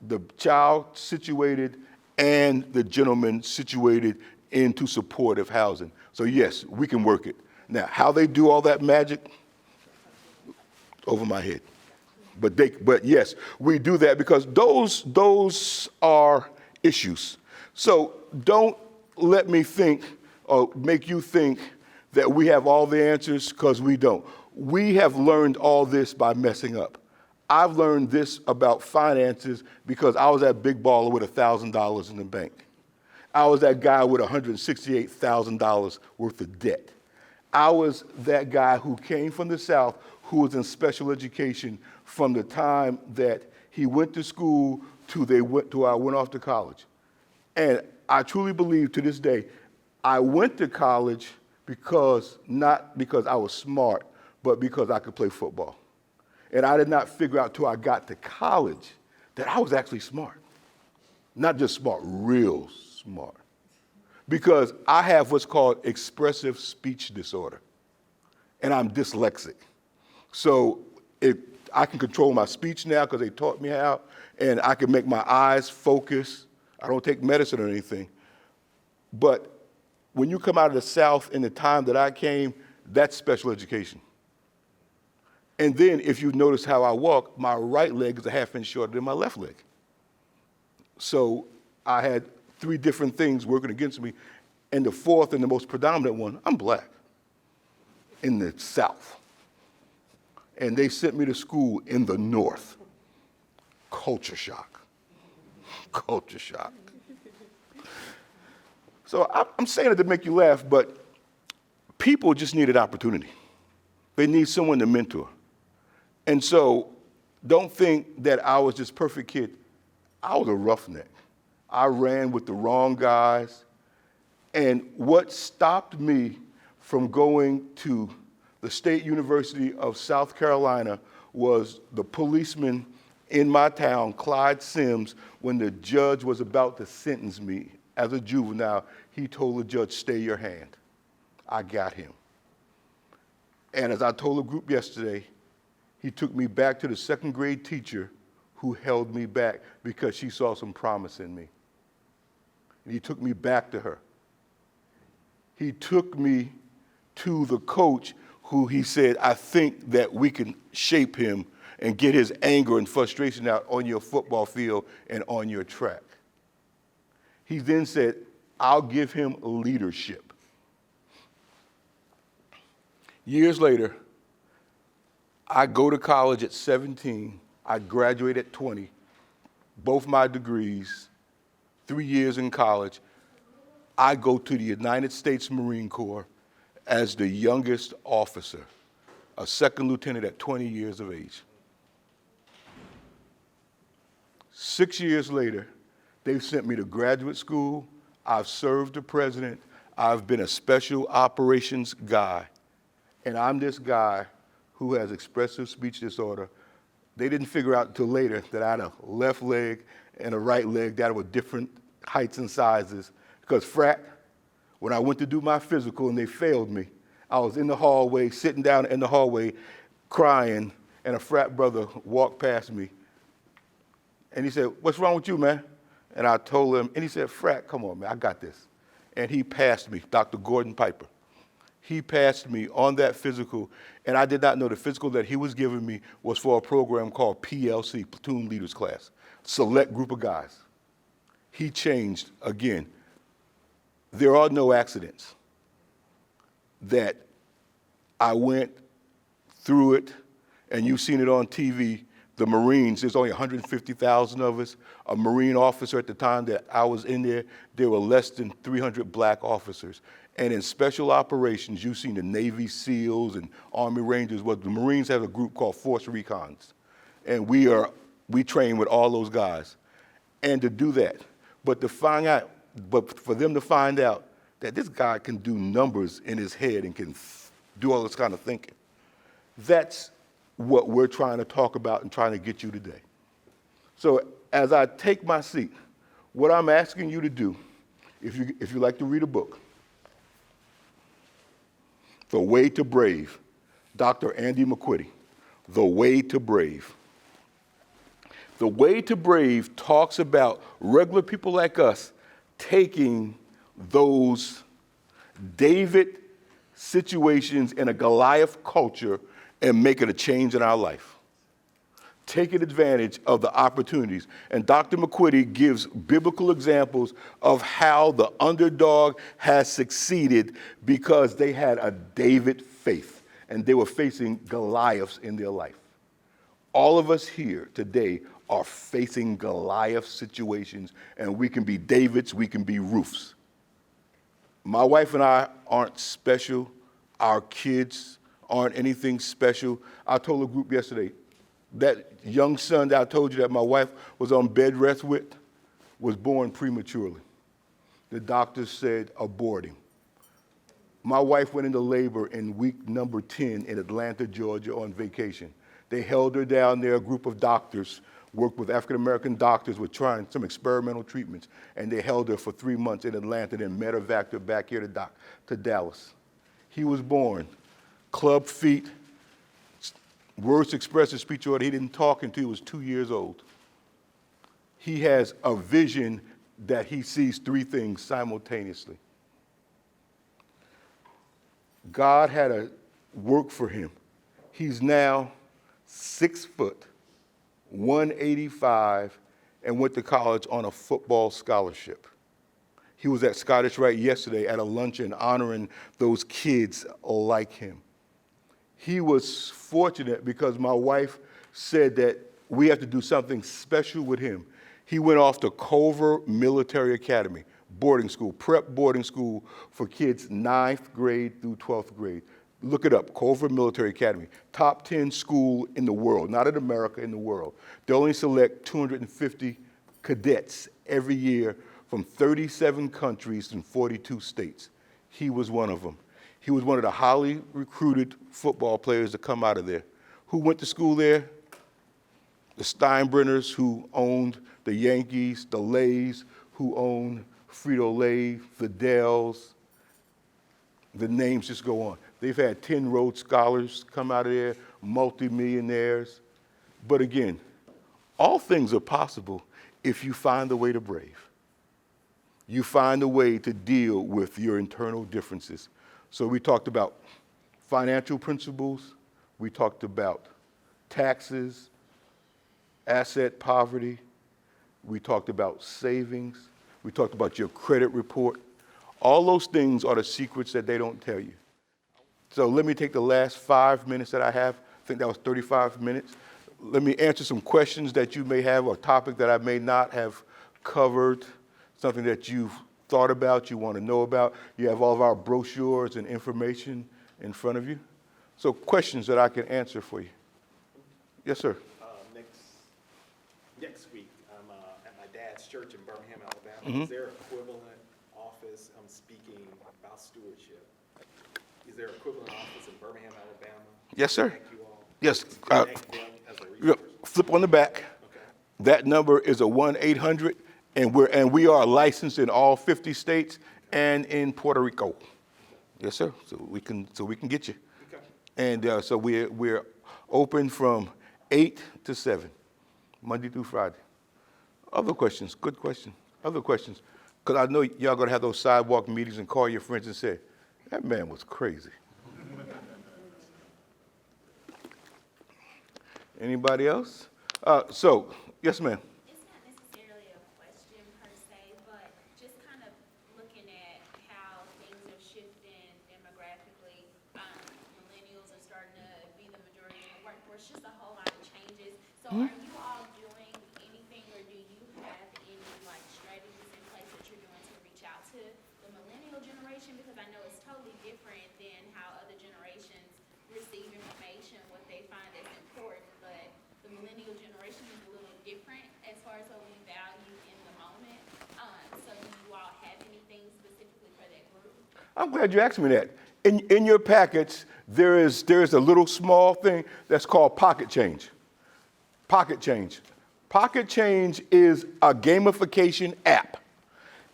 the child situated and the gentleman situated into supportive housing. So yes, we can work it. Now, how they do all that magic, over my head. But yes, we do that because those are issues. So don't let me think or make you think that we have all the answers, because we don't. We have learned all this by messing up. I've learned this about finances because I was that big baller with $1,000 in the bank. I was that guy with $168,000 worth of debt. I was that guy who came from the South who was in special education from the time that he went to school to I went off to college. And I truly believe to this day, I went to college not because I was smart, but because I could play football. And I did not figure out till I got to college that I was actually smart. Not just smart, real smart. Because I have what's called expressive speech disorder. And I'm dyslexic. So I can control my speech now because they taught me how, and I can make my eyes focus. I don't take medicine or anything. But when you come out of the South in the time that I came, that's special education. And then if you notice how I walk, my right leg is a half inch shorter than my left leg. So I had 3 different things working against me. And the fourth and the most predominant one, I'm black in the South. And they sent me to school in the North. Culture shock. Culture shock. So I'm saying it to make you laugh, but people just need an opportunity. They need someone to mentor. And so don't think that I was this perfect kid. I was a roughneck. I ran with the wrong guys. And what stopped me from going to the State University of South Carolina was the policeman in my town, Clyde Sims, when the judge was about to sentence me as a juvenile, he told the judge, stay your hand. I got him. And as I told the group yesterday, he took me back to the 2nd grade teacher who held me back because she saw some promise in me. And he took me back to her. He took me to the coach who he said, I think that we can shape him and get his anger and frustration out on your football field and on your track. He then said, I'll give him leadership. Years later, I go to college at 17. I graduate at 20, both my degrees, 3 years in college. I go to the United States Marine Corps as the youngest officer, a 2nd lieutenant at 20 years of age. 6 years later, they've sent me to graduate school. I've served the president. I've been a special operations guy. And I'm this guy who has expressive speech disorder. They didn't figure out until later that I had a left leg and a right leg that were different heights and sizes. Because frat, when I went to do my physical and they failed me, I was in the hallway, sitting down in the hallway, crying, and a frat brother walked past me. And he said, what's wrong with you, man? And I told him, and he said, frat, come on, man, I got this. And he passed me, Dr. Gordon Piper. He passed me on that physical, and I did not know the physical that he was giving me was for a program called PLC, Platoon Leaders Class, select group of guys. He changed again. There are no accidents that I went through it, and you've seen it on TV. The Marines, there's only 150,000 of us. A Marine officer at the time that I was in there were less than 300 black officers. And in special operations, you've seen the Navy SEALs and Army Rangers. Well, the Marines have a group called Force Recons. And we train with all those guys. And to do that, but for them to find out that this guy can do numbers in his head and can do all this kind of thinking, that's what we're trying to talk about and trying to get you today. So as I take my seat, what I'm asking you to do, if you like to read a book, The Way to Brave, Dr. Andy McQuitty, The Way to Brave. The Way to Brave talks about regular people like us taking those David situations in a Goliath culture and making a change in our life. Taking advantage of the opportunities. And Dr. McQuitty gives biblical examples of how the underdog has succeeded because they had a David faith and they were facing Goliaths in their life. All of us here today are facing Goliath situations, and we can be Davids, we can be Ruths. My wife and I aren't special. Our kids aren't anything special. I told a group yesterday, that young son that I told you that my wife was on bed rest with was born prematurely. The doctors said aborting. My wife went into labor in week number 10 in Atlanta, Georgia on vacation. They held her down there. A group of doctors worked with African-American doctors were trying some experimental treatments, and they held her for 3 months in Atlanta, then medevaced her back here to Dallas. He was born, club feet, words to express his speech order. He didn't talk until he was 2 years old. He has a vision that he sees 3 things simultaneously. God had a work for him. He's now 6 foot, 185, and went to college on a football scholarship. He was at Scottish Rite yesterday at a luncheon honoring those kids like him. He was fortunate because my wife said that we have to do something special with him. He went off to Culver Military Academy, boarding school, prep boarding school for kids 9th grade through 12th grade. Look it up, Culver Military Academy. Top 10 school in the world, not in America, in the world. They only select 250 cadets every year from 37 countries and 42 states. He was one of them. He was one of the highly recruited football players to come out of there. Who went to school there? The Steinbrenners, who owned the Yankees, the Lays, who owned Frito-Lay, Fidel's. The names just go on. They've had 10 Rhodes Scholars come out of there, multimillionaires. But again, all things are possible if you find a way to brave. You find a way to deal with your internal differences. So we talked about financial principles. We talked about taxes, asset poverty. We talked about savings. We talked about your credit report. All those things are the secrets that they don't tell you. So let me take the last 5 minutes that I have. I think that was 35 minutes. Let me answer some questions that you may have, or a topic that I may not have covered, something that you've thought about, you want to know about. You have all of our brochures and information in front of you. So questions that I can answer for you. Yes, sir. Next week, I'm at my dad's church in Birmingham, Alabama. Is there equivalent office, I'm speaking about stewardship. Is there equivalent office in Birmingham, Alabama? Yes, sir. Thank you all. Yes. Connect them as a resource. Flip on the back. Okay. That number is a 1-800, and we are licensed in all 50 states and in Puerto Rico. Yes, sir. So we can get you. Okay. And so we're open from 8 to 7, Monday through Friday. Other questions? Good question. Other questions? Because I know y'all gonna have those sidewalk meetings and call your friends and say, that man was crazy. Anybody else? So, yes, ma'am. It's not necessarily a question per se, but just kind of looking at how things are shifting demographically. Millennials are starting to be the majority in the workforce, just a whole lot of changes. So are you all doing anything, or do you have any like strategies in place that you're doing to reach out to the millennial generation? Because I know it's totally different than how other generations receive information, what they find is important, but the millennial generation is a little different as far as what we value in the moment. So do you all have anything specifically for that group? I'm glad you asked me that. In your packets, there is a little small thing that's called Pocket Change. Pocket Change. Pocket Change is a gamification app.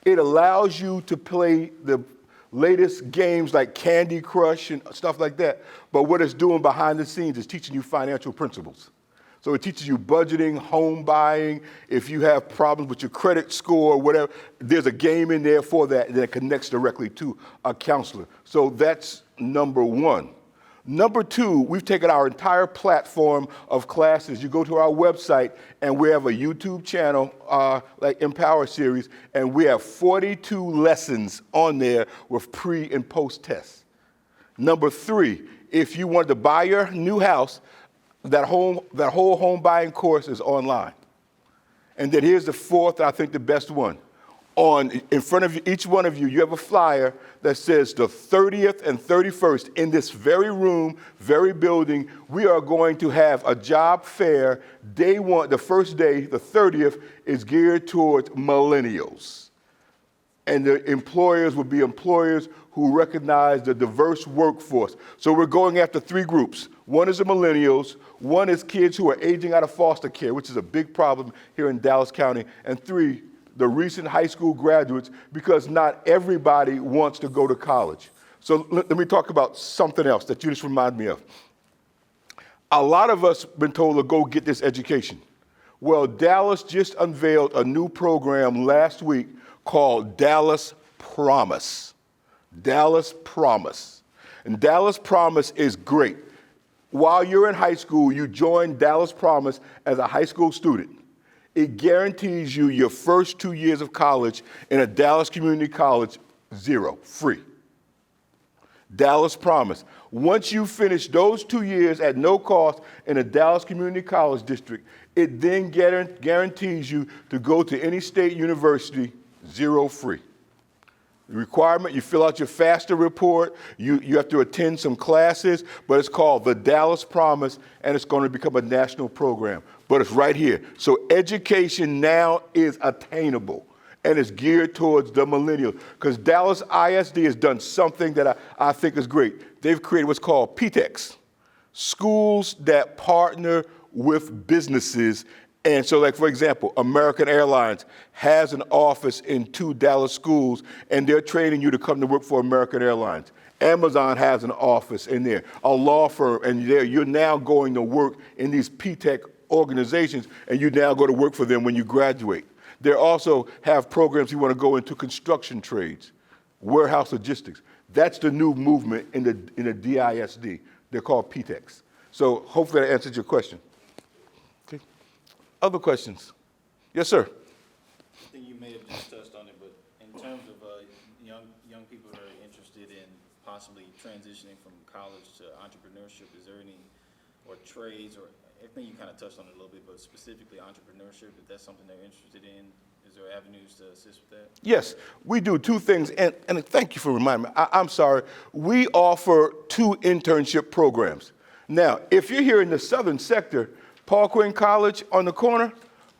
It allows you to play the latest games like Candy Crush and stuff like that. But what it's doing behind the scenes is teaching you financial principles. So it teaches you budgeting, home buying. If you have problems with your credit score, whatever, there's a game in there for that that connects directly to a counselor. So that's number one. Number two, we've taken our entire platform of classes. You go to our website, and we have a YouTube channel, like Empower Series, and we have 42 lessons on there with pre and post tests. Number three, if you want to buy your new house, that whole home buying course is online. And then here's the fourth, I think the best one. In front of you, each one of you, you have a flyer that says the 30th and 31st in this very room, very building, we are going to have a job fair. Day one, the first day, the 30th, is geared towards millennials. And the employers will be employers who recognize the diverse workforce. So we're going after three groups. One is the millennials, one is kids who are aging out of foster care, which is a big problem here in Dallas County, and three, the recent high school graduates, because not everybody wants to go to college. So let me talk about something else that you just reminded me of. A lot of us have been told to go get this education. Well, Dallas just unveiled a new program last week called Dallas Promise. Dallas Promise. And Dallas Promise is great. While you're in high school, you join Dallas Promise as a high school student. It guarantees you your first 2 years of college in a Dallas community college, zero, free. Dallas Promise. Once you finish those 2 years at no cost in a Dallas Community College district, it then guarantees you to go to any state university, zero free. The requirement, you fill out your FAFSA report, you have to attend some classes, but it's called the Dallas Promise, and it's going to become a national program. But it's right here. So education now is attainable, and it's geared towards the millennials. Because Dallas ISD has done something that I think is great. They've created what's called PTEX, schools that partner with businesses. And so, like, for example, American Airlines has an office in 2 Dallas schools, and they're training you to come to work for American Airlines. Amazon has an office in there, a law firm, and you're now going to work in these PTEC organizations, and you now go to work for them when you graduate. They also have programs you want to go into construction trades, warehouse logistics. That's the new movement in the DISD. They're called PTECs. So hopefully that answers your question. Okay. Other questions? Yes, sir. I think you may have just touched on it, but in terms of young people that are interested in possibly transitioning from college to entrepreneurship, is there any, or trades, or I think you kind of touched on it a little bit, but specifically entrepreneurship, if that's something they're interested in, is there avenues to assist with that? Yes, we do 2 things, and thank you for reminding me. I'm sorry. We offer 2 internship programs. Now, if you're here in the southern sector, Paul Quinn College on the corner,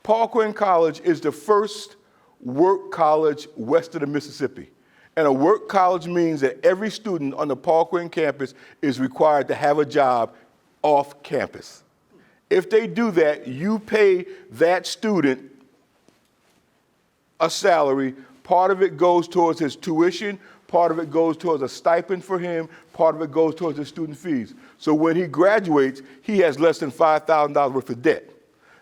Paul Quinn College is the first work college west of the Mississippi. And a work college means that every student on the Paul Quinn campus is required to have a job off campus. If they do that, you pay that student a salary. Part of it goes towards his tuition, part of it goes towards a stipend for him, part of it goes towards his student fees. So when he graduates, he has less than $5,000 worth of debt.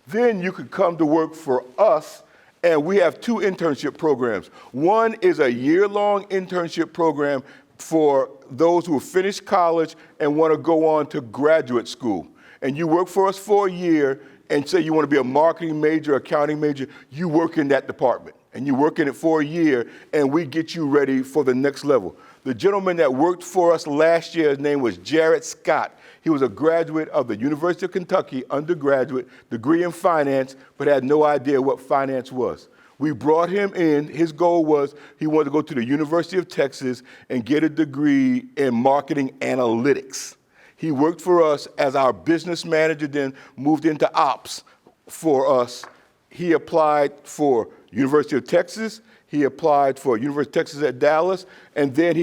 Then you could come to work for us, and we have 2 internship programs. One is a year-long internship program for those who have finished college and want to go on to graduate school. And you work for us for a year, and say you want to be a marketing major, accounting major, you work in that department. And you work in it for a year, and we get you ready for the next level. The gentleman that worked for us last year, his name was Jared Scott. He was a graduate of the University of Kentucky, undergraduate, degree in finance, but had no idea what finance was. We brought him in. His goal was he wanted to go to the University of Texas and get a degree in marketing analytics. He worked for us as our business manager, then moved into ops for us. He applied for University of Texas. He applied for University of Texas at Dallas. And then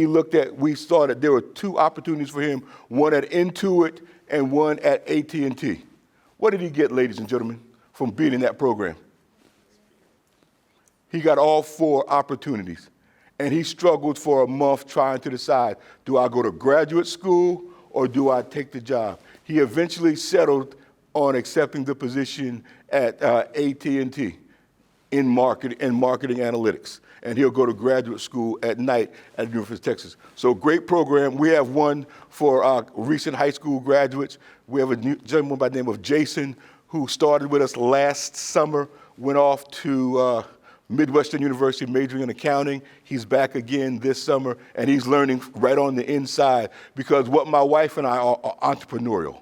we saw that there were 2 opportunities for him, one at Intuit and one at AT&T. What did he get, ladies and gentlemen, from being in that program? He got all 4 opportunities. And he struggled for a month trying to decide, do I go to graduate school or do I take the job? He eventually settled on accepting the position at AT&T in marketing analytics. And he'll go to graduate school at night at the University of Texas. So great program. We have one for our recent high school graduates. We have a gentleman by the name of Jason who started with us last summer, went off to Midwestern University majoring in accounting. He's back again this summer, and he's learning right on the inside because what my wife and I are entrepreneurial.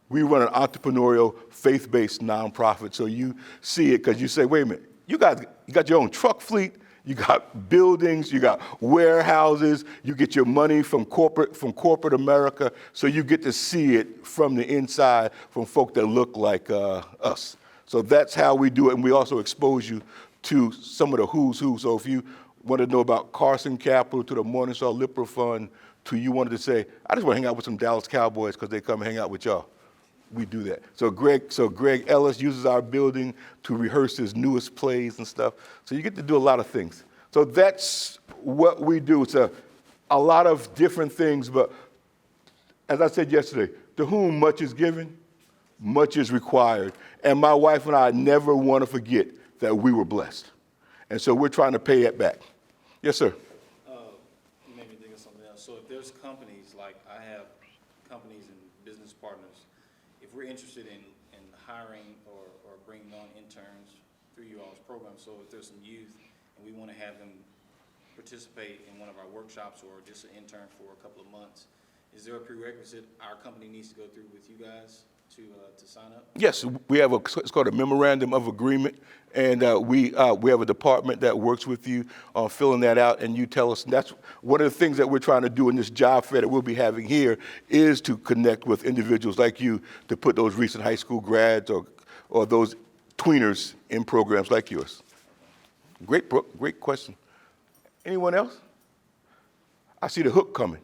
We run an entrepreneurial, faith-based nonprofit. So you see it because you say, wait a minute, you got your own truck fleet, you got buildings, you got warehouses, you get your money from corporate America, so you get to see it from the inside from folk that look like us. So that's how we do it, and we also expose you to some of the who's who. So if you want to know about Carson Capital, to the Morningstar Lipper Fund, to you wanted to say, I just want to hang out with some Dallas Cowboys because they come hang out with y'all. We do that. So Greg Ellis uses our building to rehearse his newest plays and stuff. So you get to do a lot of things. So that's what we do. It's a lot of different things, but as I said yesterday, to whom much is given, much is required. And my wife and I never want to forget that we were blessed. And so we're trying to pay it back. Yes, sir. You made me think of something else. So if there's companies, like I have companies and business partners, if we're interested in hiring or bringing on interns through you all's program, so if there's some youth and we want to have them participate in one of our workshops or just an intern for a couple of months, is there a prerequisite our company needs to go through with you guys to sign up? Yes, we have it's called a memorandum of agreement, and we have a department that works with you on filling that out, and you tell us. And that's one of the things that we're trying to do in this job fair that we'll be having here is to connect with individuals like you to put those recent high school grads or those tweeners in programs like yours. Great question. Anyone else? I see the hook coming.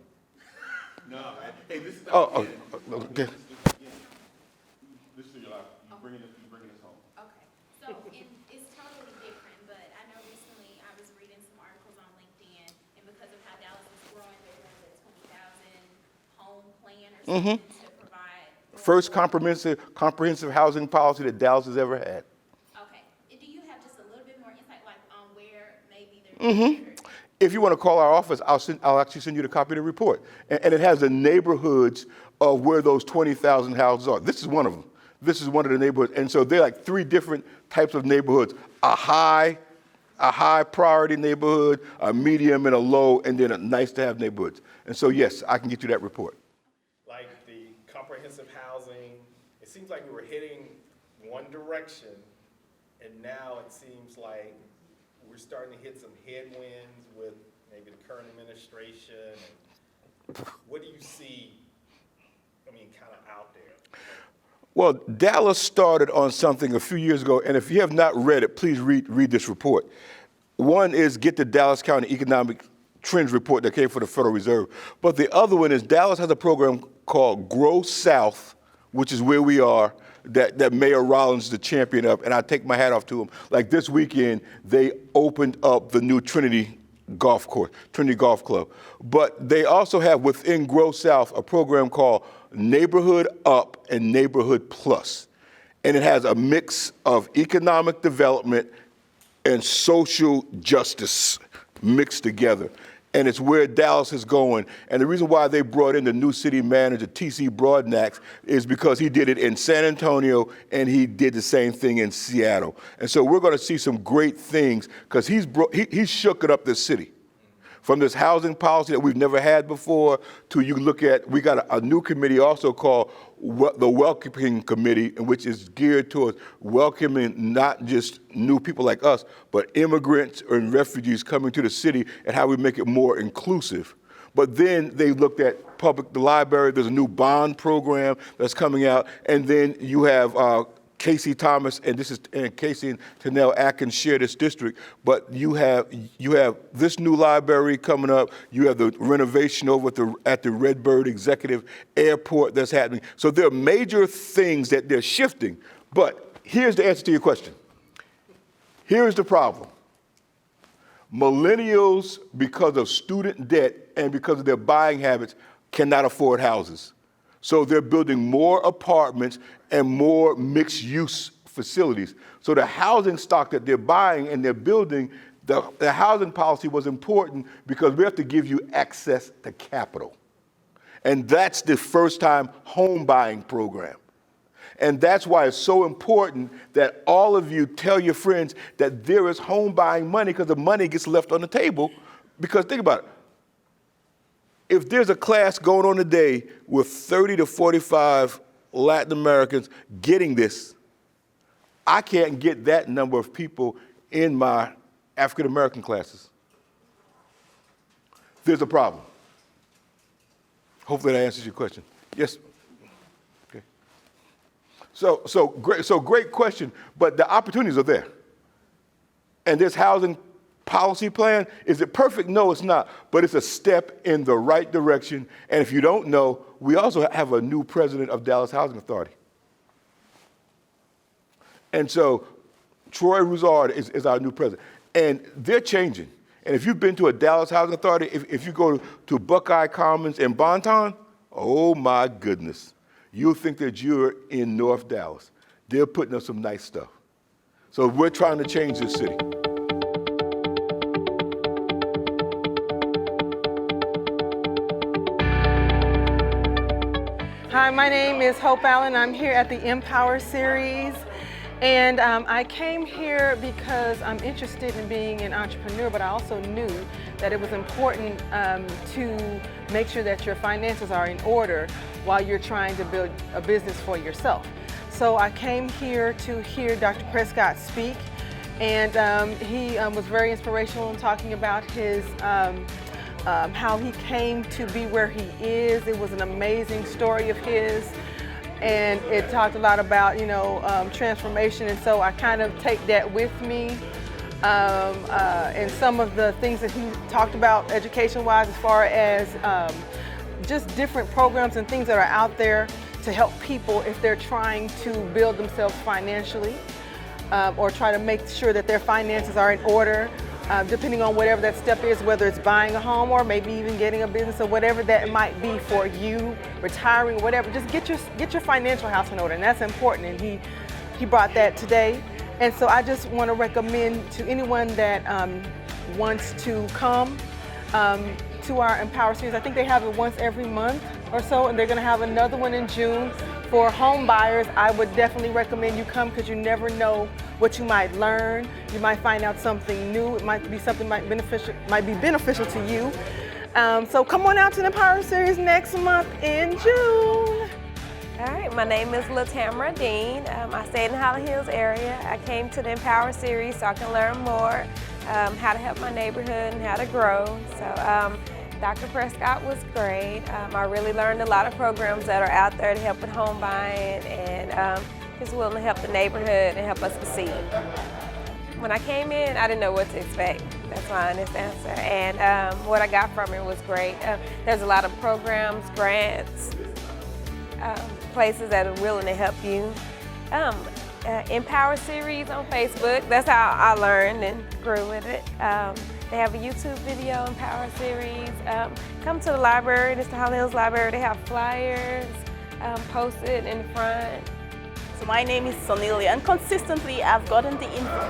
No, hey, this is Oh, okay. This is your life. You bringing us home. Okay, so it's totally different, but I know recently I was reading some articles on LinkedIn, and because of how Dallas is growing, they're doing the 20,000 home plan or something to provide. First comprehensive housing policy that Dallas has ever had. Okay, and do you have just a little bit more insight, like on where maybe they're? If you want to call our office, I'll actually send you the copy of the report. And it has the neighborhoods of where those 20,000 houses are. This is one of them. This is one of the neighborhoods. And so they're like three different types of neighborhoods. A high priority neighborhood, a medium, and a low, and then a nice to have neighborhoods. And so, yes, I can get you that report. Like the comprehensive housing, it seems like we were heading one direction, and now it seems like we're starting to hit some headwinds with maybe the current administration. What do you see, kind of out there? Well, Dallas started on something a few years ago, and if you have not read it, please read this report. One is get the Dallas County Economic Trends Report that came from the Federal Reserve. But the other one is Dallas has a program called Grow South, which is where we are, that Mayor Rollins is the champion of, and I take my hat off to him. Like this weekend, they opened up the new Trinity Golf Club. But they also have within Grow South a program called Neighborhood Up and Neighborhood Plus. And it has a mix of economic development and social justice mixed together. And it's where Dallas is going. And the reason why they brought in the new city manager, T.C. Broadnax, is because he did it in San Antonio and he did the same thing in Seattle. And so we're going to see some great things because he's shooken up this city. From this housing policy that we've never had before to you look at, we got a new committee also called the Welcoming Committee, which is geared towards welcoming not just new people like us, but immigrants and refugees coming to the city and how we make it more inclusive. But then they looked at the library. There's a new bond program that's coming out. And then you have Casey Thomas, and Casey and Tanel Atkins share this district, but you have this new library coming up. You have the renovation over at the Redbird Executive Airport that's happening. So there are major things that they're shifting. But here's the answer to your question. Here's the problem. Millennials, because of student debt and because of their buying habits, cannot afford houses. So they're building more apartments and more mixed-use facilities. So the housing stock that they're buying and they're building, the housing policy was important because we have to give you access to capital. And that's the first-time home buying program. And that's why it's so important that all of you tell your friends that there is home buying money because the money gets left on the table. Because think about it. If there's a class going on today with 30 to 45 Latin Americans getting this. I can't get that number of people in my African American classes. There's a problem. Hopefully that answers your question. Yes? Okay. So great question, but the opportunities are there. And this housing policy plan, is it perfect? No, it's not, but it's a step in the right direction. And if you don't know, we also have a new president of Dallas Housing Authority. And so Troy Roussard is our new president. And they're changing. And if you've been to a Dallas Housing Authority, if you go to Buckeye Commons in Bonton, oh my goodness, you'll think that you're in North Dallas. They're putting up some nice stuff. So we're trying to change this city. Hi, my name is Hope Allen. I'm here at the Empower Series. And I came here because I'm interested in being an entrepreneur, but I also knew that it was important to make sure that your finances are in order while you're trying to build a business for yourself. So I came here to hear Dr. Prescott speak, and he was very inspirational in talking about his how he came to be where he is. It was an amazing story of his. And it talked a lot about, transformation, and so I kind of take that with me. And some of the things that he talked about education-wise, as far as just different programs and things that are out there to help people if they're trying to build themselves financially, or try to make sure that their finances are in order. Depending on whatever that step is, whether it's buying a home or maybe even getting a business or whatever that might be for you, retiring, whatever, just get your financial house in order, and that's important, and he brought that today. And so I just want to recommend to anyone that wants to come to our Empower Series. I think they have it once every month or so, and they're going to have another one in June. For home buyers, I would definitely recommend you come, because you never know what you might learn. You might find out something new. It might be something might be beneficial to you. So come on out to the Empower Series next month in June. All right, my name is LaTamara Dean. I stay in the Holly Hills area. I came to the Empower Series so I can learn more how to help my neighborhood and how to grow. So Dr. Prescott was great. I really learned a lot of programs that are out there to help with home buying, and he's willing to help the neighborhood and help us succeed. When I came in, I didn't know what to expect. That's my honest answer. And what I got from it was great. There's a lot of programs, grants, places that are willing to help you. Empower Series on Facebook, that's how I learned and grew with it. They have a YouTube video, Empower Series. Come to the library, it's the Holly Hills Library. They have flyers posted in the front. So my name is Sonelia, and consistently I've gotten the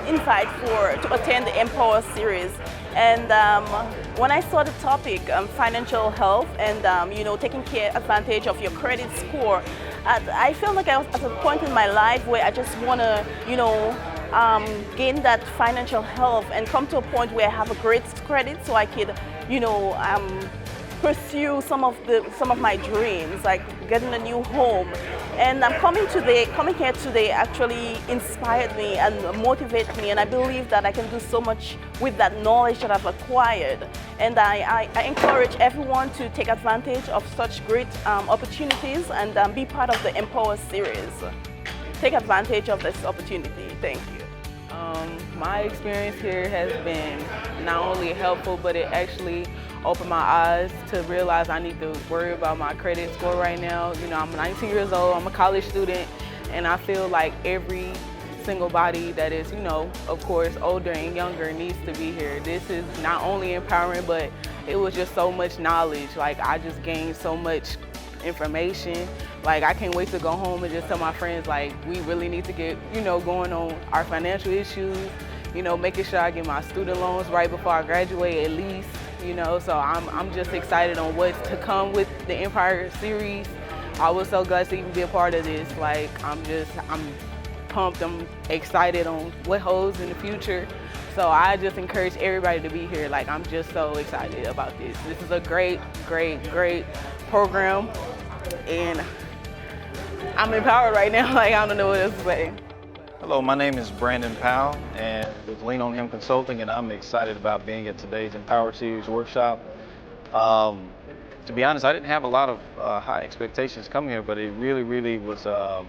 invite to attend the Empower Series. And when I saw the topic, financial health and taking advantage of your credit score, I felt like I was at a point in my life where I just want to, gain that financial health and come to a point where I have a great credit, so I could, pursue some of my dreams, like getting a new home. And coming here today actually inspired me and motivated me, and I believe that I can do so much with that knowledge that I've acquired. And I encourage everyone to take advantage of such great opportunities and be part of the Empower Series. Take advantage of this opportunity. Thank you. My experience here has been not only helpful, but it actually opened my eyes to realize I need to worry about my credit score right now. I'm 19 years old, I'm a college student, and I feel like every single body that is, of course, older and younger needs to be here. This is not only empowering, but it was just so much knowledge. Like, I just gained so much information. Like, I can't wait to go home and just tell my friends, like, we really need to get, going on our financial issues, making sure I get my student loans right before I graduate at least, so I'm just excited on what's to come with the Empire Series. I was so glad to even be a part of this. Like, I'm pumped, I'm excited on what holds in the future. So I just encourage everybody to be here. Like, I'm just so excited about this. This is a great, great, great program. And I'm empowered right now. Like, I don't know what else to say. Hello, my name is Brandon Powell, and with Lean on Him Consulting, and I'm excited about being at today's Empower Series workshop. To be honest, I didn't have a lot of high expectations coming here, but it really was a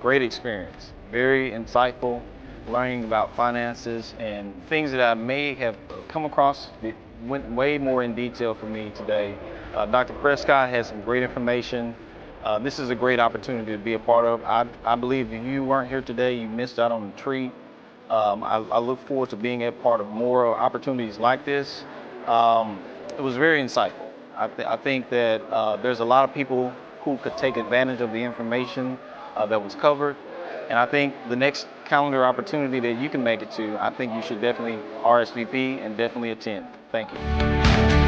great experience. Very insightful, learning about finances and things that I may have come across. It went way more in detail for me today. Dr. Prescott has some great information. This is a great opportunity to be a part of. I believe if you weren't here today, you missed out on the treat. I look forward to being a part of more opportunities like this. It was very insightful. I think that there's a lot of people who could take advantage of the information that was covered. And I think the next calendar opportunity that you can make it to, I think you should definitely RSVP and definitely attend. Thank you.